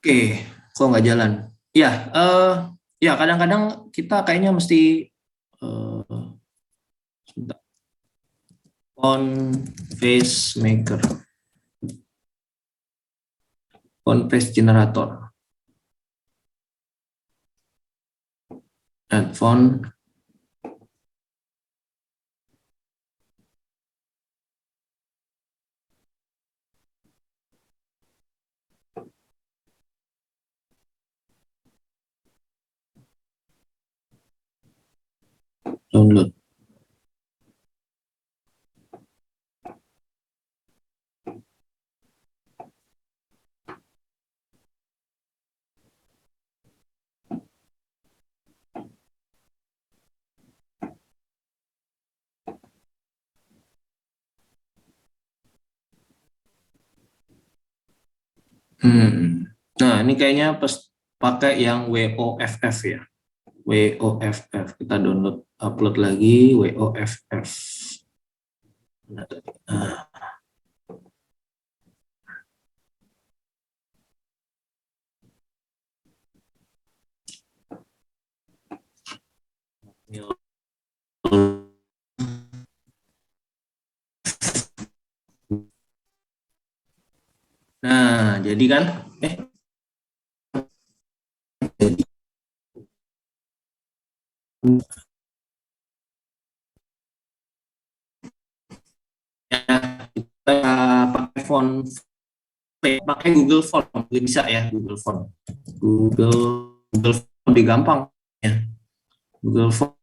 Oke, kok nggak jalan? Ya, ya kadang-kadang kita kayaknya mesti sebentar. Font face maker, font face generator, add font. Download. Nah, ini kayaknya pakai yang WOFF ya. WOFF. Kita download, upload lagi WOFF. Nah, nah, jadi kan jadi ya, kita pakai font, pakai Google Font bisa ya, Google Font. Google Font lebih gampang ya. Google Font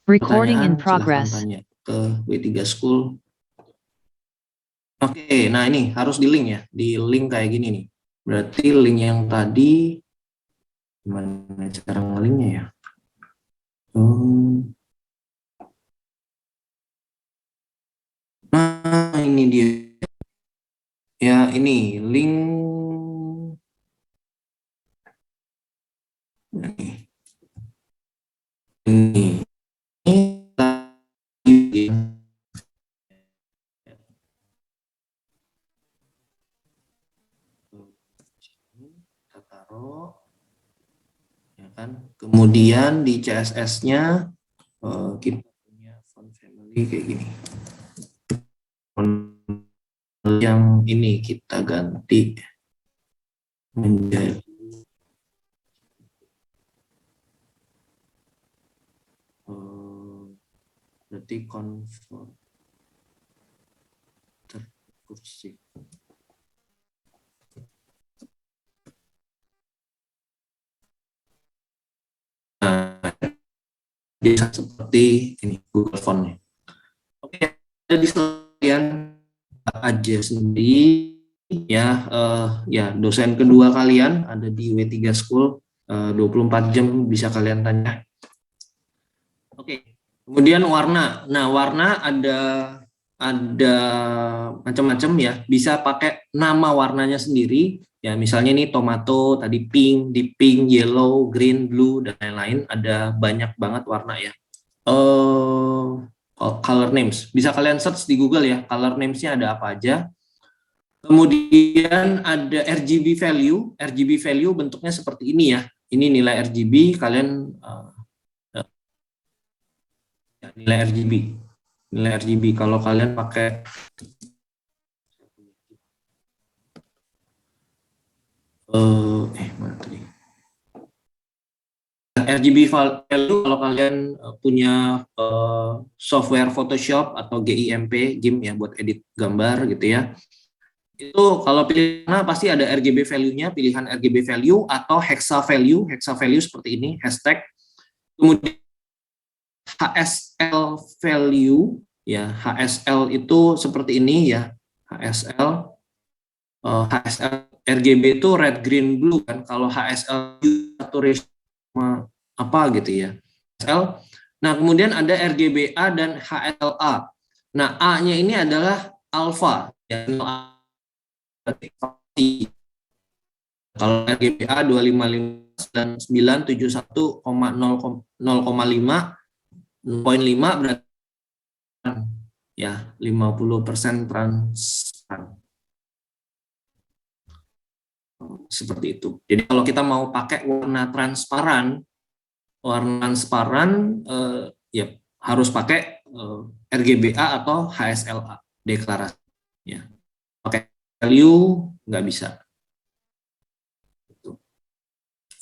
Recording in Pertanyaan silahkan progress. tanya ke W3 School. Oke, nah ini harus di link ya, di link kayak gini nih. Berarti link yang tadi, gimana cara ngelinknya ya? Nah ini dia. Ya ini link. Ini. Kita taruh. Ya kan? Kemudian di CSS-nya kita punya font family kayak gini. Font yang ini kita ganti menjadi berarti convert kursi. Bisa seperti ini Google Font-nya. Oke, ada di kalian aja sendiri ya, ya dosen kedua kalian ada di W3 School, 24 jam bisa kalian tanya. Oke, kemudian warna. Nah, warna ada macam-macam ya, bisa pakai nama warnanya sendiri. Ya, misalnya ini tomato, tadi pink, di pink, yellow, green, blue, dan lain-lain. Ada banyak banget warna ya. Color names. Bisa kalian search di Google ya, color names-nya ada apa aja. Kemudian ada RGB value. RGB value bentuknya seperti ini ya. Ini nilai RGB, kalian nilai RGB. Nilai RGB kalau kalian pakai mana tadi? RGB value kalau kalian punya software Photoshop atau GIMP, GIMP ya buat edit gambar gitu ya. Itu kalau pilihan pasti ada RGB value-nya, pilihan RGB value atau hexa value seperti ini, hashtag. Kemudian HSL value ya, HSL itu seperti ini ya, HSL RGB itu red, green, blue kan. Kalau HSL atau apa gitu ya. HSL. Nah, kemudian ada RGBA dan HLA. Nah, A-nya ini adalah alpha ya. Kalau RGBA 255.971,0,5 berarti ya 50% transparan. Seperti itu. Jadi kalau kita mau pakai warna transparan ya harus pakai RGBA atau HSLA deklarasi. Ya. Pakai value nggak bisa.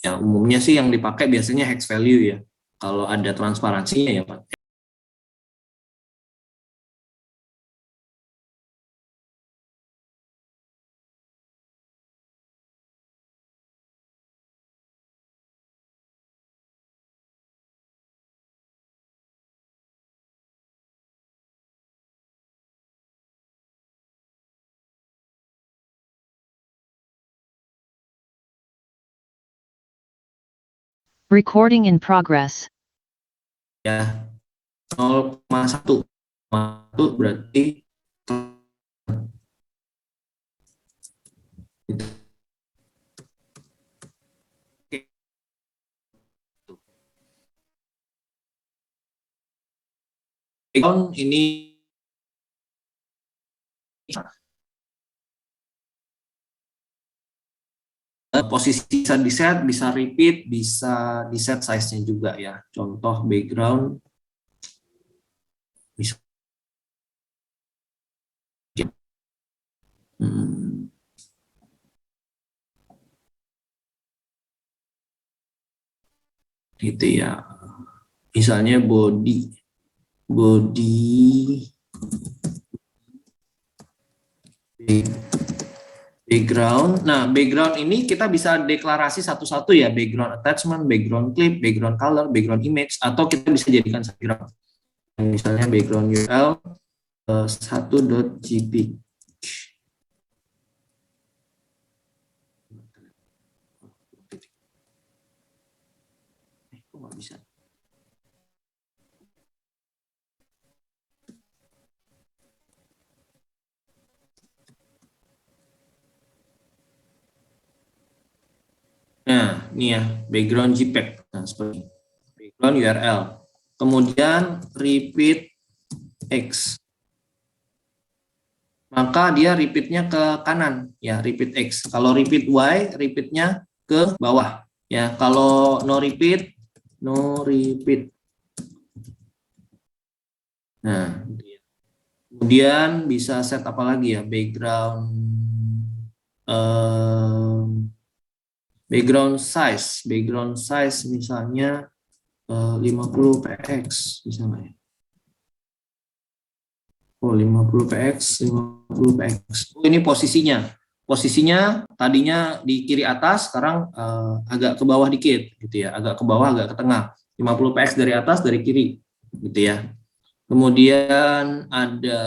Ya umumnya sih yang dipakai biasanya hex value ya. Kalau ada transparansinya ya Pak. Recording in progress. Ya 0,1 berarti ini posisi bisa di set, bisa repeat, bisa di set size-nya juga ya. Contoh background bisa gitu ya. Misalnya body Background. Nah, background ini kita bisa deklarasi satu-satu ya, background attachment, background clip, background color, background image, atau kita bisa jadikan background. Misalnya background URL 1.jpg. Kok nggak bisa? Nah, ini ya, background JPEG. Nah, seperti ini. Background URL. Kemudian repeat X. Maka dia repeatnya ke kanan, ya, repeat X. Kalau repeat Y, repeatnya ke bawah. Ya, kalau no repeat, no repeat. Nah, kemudian bisa set apa lagi ya, background background size misalnya 50 px bisa nggak ya? Oh, 50 px, 50 px. Oh, ini posisinya tadinya di kiri atas, sekarang agak ke bawah dikit gitu ya, agak ke bawah, agak ke tengah. 50 px dari atas, dari kiri gitu ya. Kemudian ada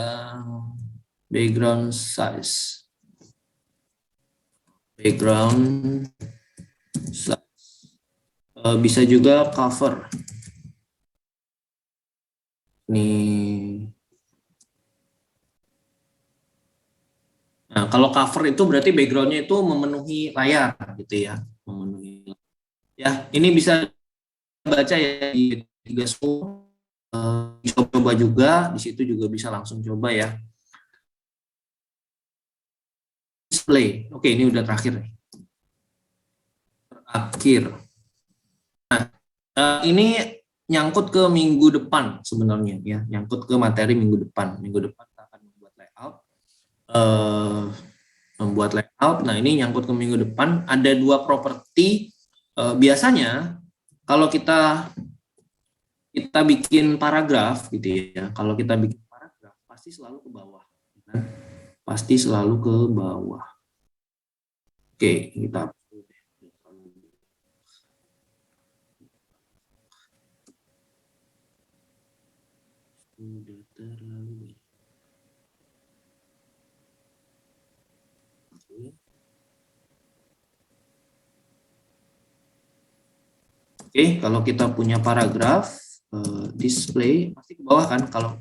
background size. Background size. Bisa juga cover. Nih. Nah, kalau cover itu berarti backgroundnya itu memenuhi layar gitu ya. Memenuhi. Ya, ini bisa baca ya di 3 coba juga, di situ juga bisa langsung coba ya. Display. Oke, ini udah terakhir nih. Terakhir. Nah, ini nyangkut ke minggu depan sebenarnya ya, nyangkut ke materi minggu depan. Minggu depan kita akan membuat layout. Nah, ini nyangkut ke minggu depan. Ada 2 properti. Biasanya kalau kita bikin paragraf gitu ya, kalau kita bikin paragraf pasti selalu ke bawah, kan? Pasti selalu ke bawah. Oke, kita sudah terlalu banyak. Oke, kalau kita punya paragraf, display pasti ke bawah kan, kalau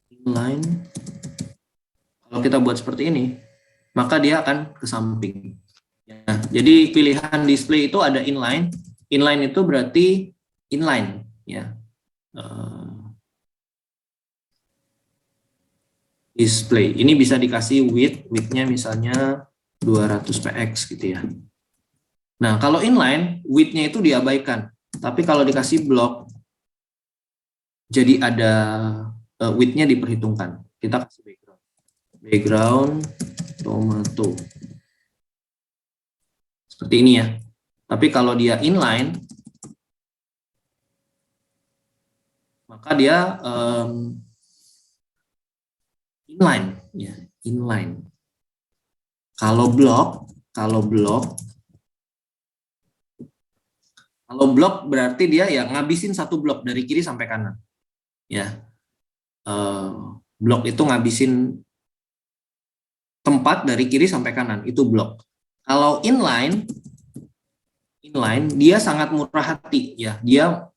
inline. Kalau kita buat seperti ini, maka dia akan ke samping. Nah, jadi pilihan display itu ada inline. Inline itu berarti inline, ya. Display. Ini bisa dikasih width-nya misalnya 200 px gitu ya. Nah, kalau inline, width-nya itu diabaikan. Tapi kalau dikasih block, jadi ada width-nya diperhitungkan. Kita kasih background. Background tomato. Seperti ini ya. Tapi kalau dia inline, maka dia inline, ya, inline. Kalau block berarti dia ya ngabisin satu blok dari kiri sampai kanan. Ya, blok itu ngabisin tempat dari kiri sampai kanan, itu blok. Kalau inline dia sangat murah hati ya. Dia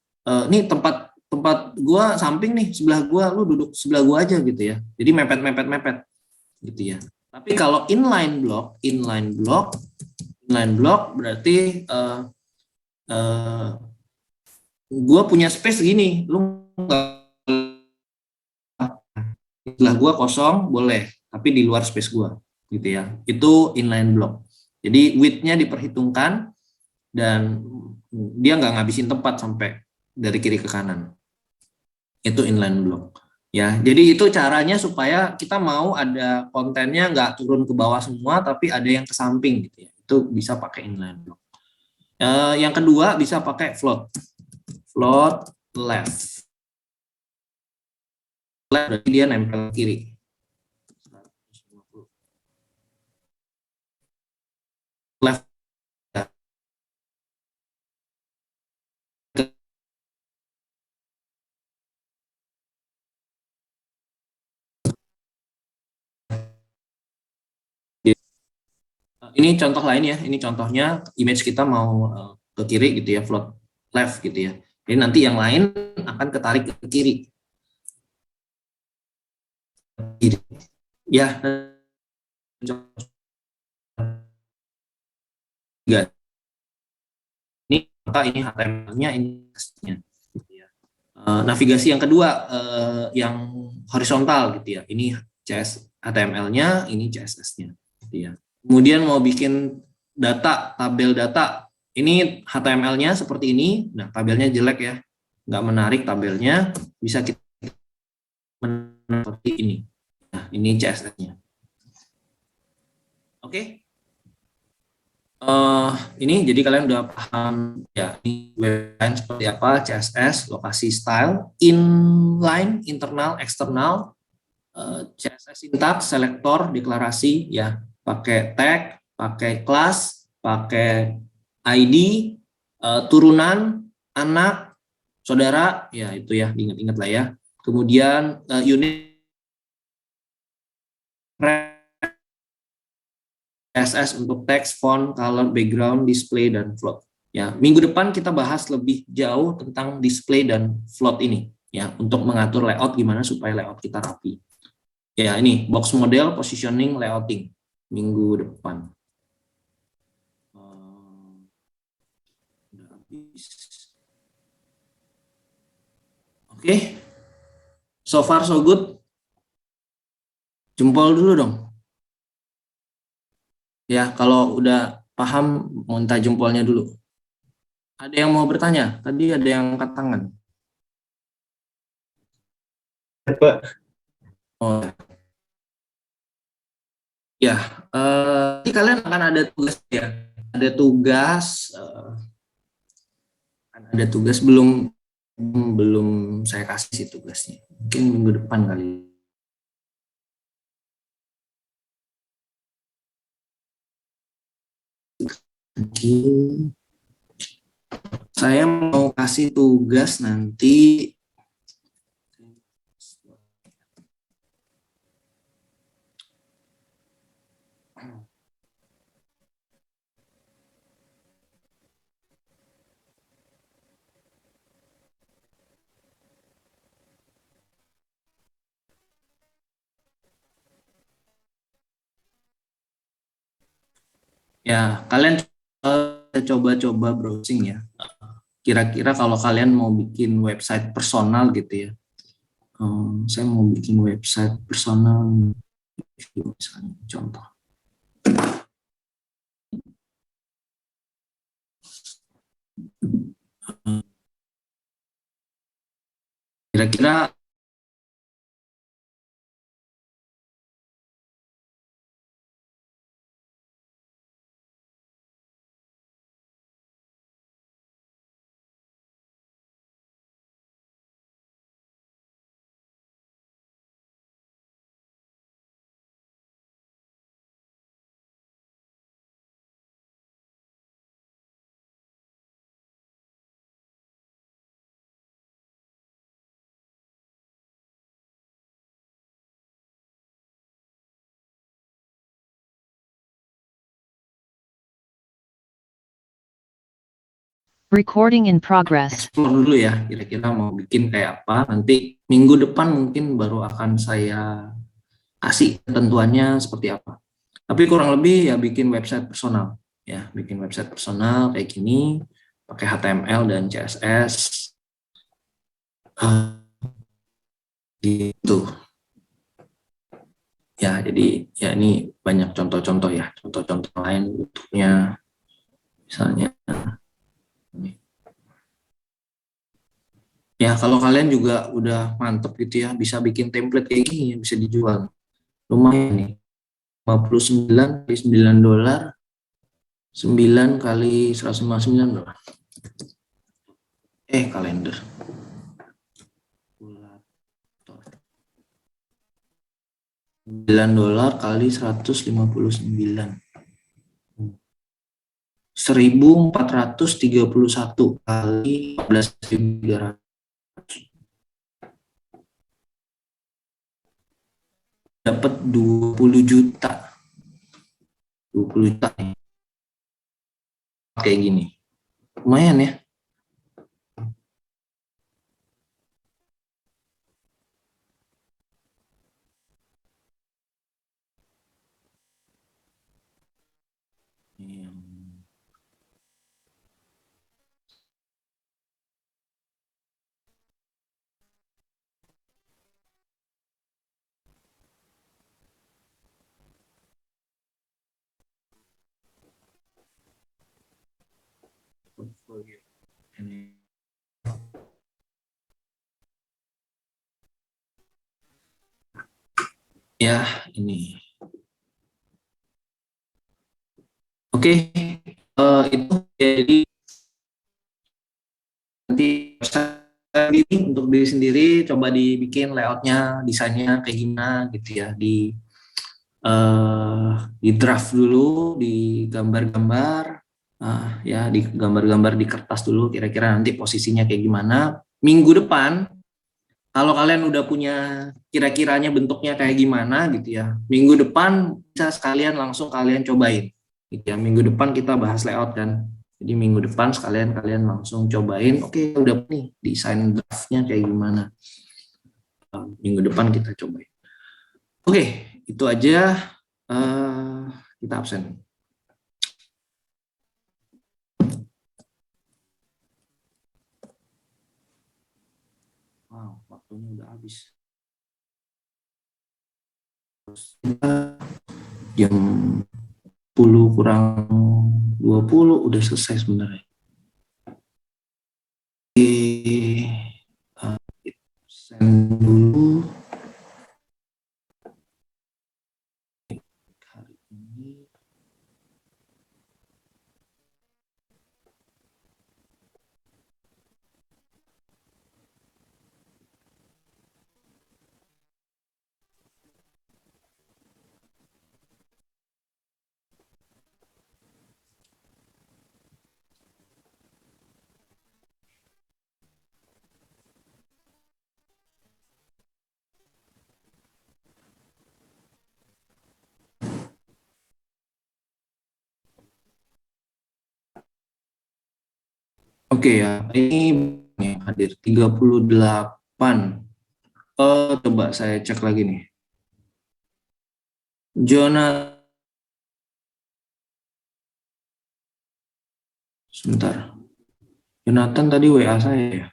ini tempat gua samping nih, sebelah gua, lu duduk sebelah gua aja gitu ya. Jadi mepet gitu ya. Tapi kalau inline block berarti gue punya space gini, lu sebelah gue kosong boleh, tapi di luar space gue, gitu ya. Itu inline block. Jadi width-nya diperhitungkan dan dia nggak ngabisin tempat sampai dari kiri ke kanan. Itu inline block. Ya, jadi itu caranya supaya kita mau ada kontennya nggak turun ke bawah semua, tapi ada yang ke samping gitu ya. Itu bisa pakai inline block. Yang kedua bisa pakai float left berarti dia nempel kiri. Ini contoh lain ya, ini contohnya image kita mau ke kiri gitu ya, float left gitu ya. Jadi nanti yang lain akan ketarik ke kiri. Ya, ini maka ini HTML-nya, ini teksnya. Gitu ya. Navigasi yang kedua yang horizontal gitu ya. Ini HTML-nya, ini CSS-nya. Gitu ya. Kemudian mau bikin data, tabel data. Ini HTML-nya seperti ini. Nah, tabelnya jelek ya, nggak menarik tabelnya. Bisa kita seperti ini. Nah, ini CSS-nya. Oke. Ini jadi kalian udah paham ya, ini webline seperti apa, CSS, lokasi style, inline, internal, eksternal, CSS syntax, selektor, deklarasi ya, pakai tag, pakai kelas, pakai ID, turunan, anak, saudara, ya itu ya, diingat-ingat lah ya. Kemudian unit CSS untuk teks, font, color, background, display, dan float. Ya, minggu depan kita bahas lebih jauh tentang display dan float ini, ya, untuk mengatur layout gimana supaya layout kita rapi. Ya, ini box model, positioning, layouting minggu depan. Udah habis. Oke, so far so good. Jempol dulu dong. Ya, kalau udah paham, minta jempolnya dulu. Ada yang mau bertanya? Tadi ada yang angkat tangan. Pak. Oh, ya, nanti kalian akan ada tugas ya. Ada tugas, belum saya kasih sih tugasnya. Mungkin minggu depan kali. Mungkin saya mau kasih tugas nanti. Ya, kalian coba-coba browsing ya. Kira-kira kalau kalian mau bikin website personal gitu ya. Saya mau bikin website personal, misalnya contoh. Kira-kira Recording in progress. explore dulu ya, kira-kira mau bikin kayak apa. Nanti minggu depan mungkin baru akan saya kasih ketentuannya seperti apa. Tapi kurang lebih ya bikin website personal. Ya, bikin website personal kayak gini, pakai HTML dan CSS. Gitu. Ya, jadi ya ini banyak contoh-contoh ya. Contoh-contoh lain bentuknya. Misalnya. Ya, kalau kalian juga udah mantep gitu ya, bisa bikin template kayak gini, bisa dijual. Lumayan nih. 59 kali $9, 9 kali $159. Kalender. $9 kali 159. 1.431 kali 14.300. Dapat 20 juta. 20 juta nih. Kayak gini. Lumayan ya. Ini. Ya, ini. Oke, itu jadi nanti sendiri untuk diri sendiri coba dibikin layoutnya, desainnya kayak gimana gitu ya, di draft dulu, di gambar-gambar, ya di gambar-gambar di kertas dulu kira-kira nanti posisinya kayak gimana. Minggu depan kalau kalian udah punya kira-kiranya bentuknya kayak gimana gitu ya, minggu depan bisa sekalian langsung kalian cobain gitu ya. Minggu depan kita bahas layout kan, jadi minggu depan sekalian kalian langsung cobain, oke udah nih desain draftnya kayak gimana. Minggu depan kita cobain. Oke, itu aja. Kita absen. Wow, waktunya udah habis. Jam 10 kurang 20 udah selesai sebenarnya. Oke, absen dulu. Hari ini. Oke ya, ini yang hadir 38. Coba saya cek lagi nih. Jonathan, sebentar. Jonathan tadi WA saya ya.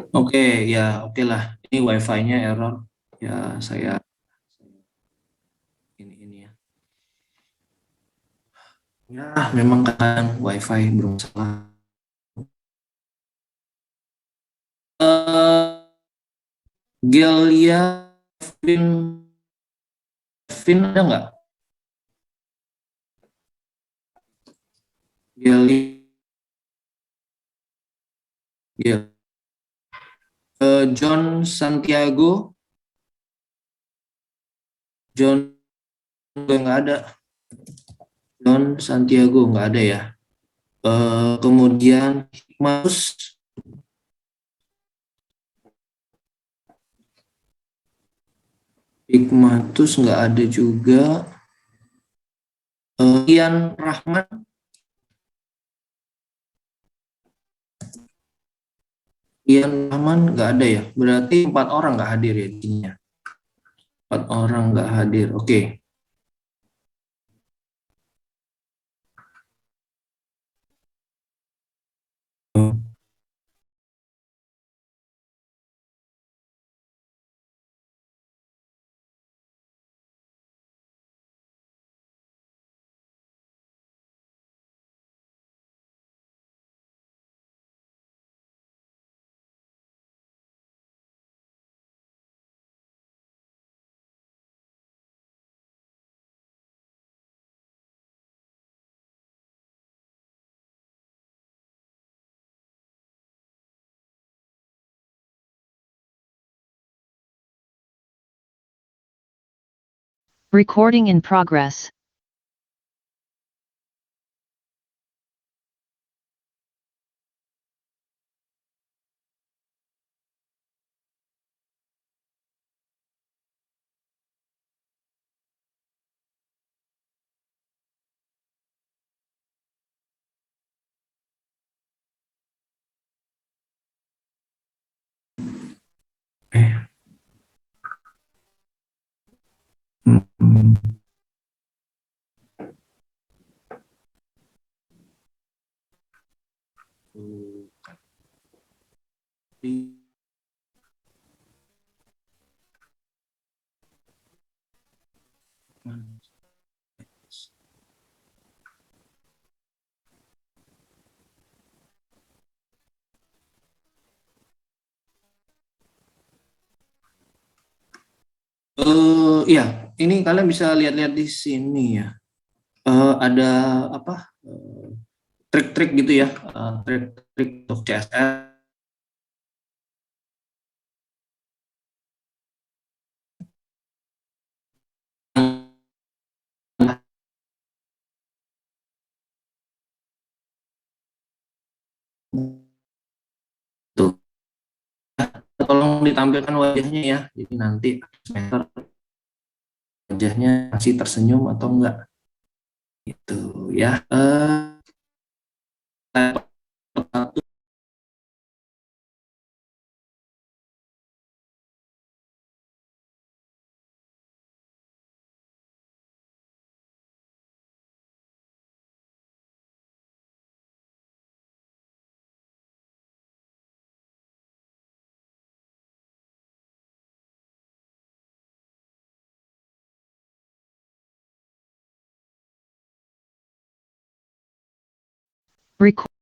Oke, ya oke lah. Ini wifi-nya error. Ya saya ini ya. Ya memang kadang wifi bermasalah. Eh, Gelia, Vin ada nggak? Gelia, ya. John Santiago, John nggak ada. John Santiago nggak ada ya. Kemudian Hikmatus nggak ada juga. Ian Rahman, nggak ada ya. Berarti 4 orang nggak hadir ya jadinya. 4 orang nggak hadir. Oke. Recording in progress. Hmm. Ya, ini kalian bisa lihat-lihat di sini ya. Ada apa? Trik-trik gitu ya, trik-trik untuk CSS. Tuh, tolong ditampilkan wajahnya ya. Jadi nanti semester wajahnya masih tersenyum atau enggak. Itu ya. Record.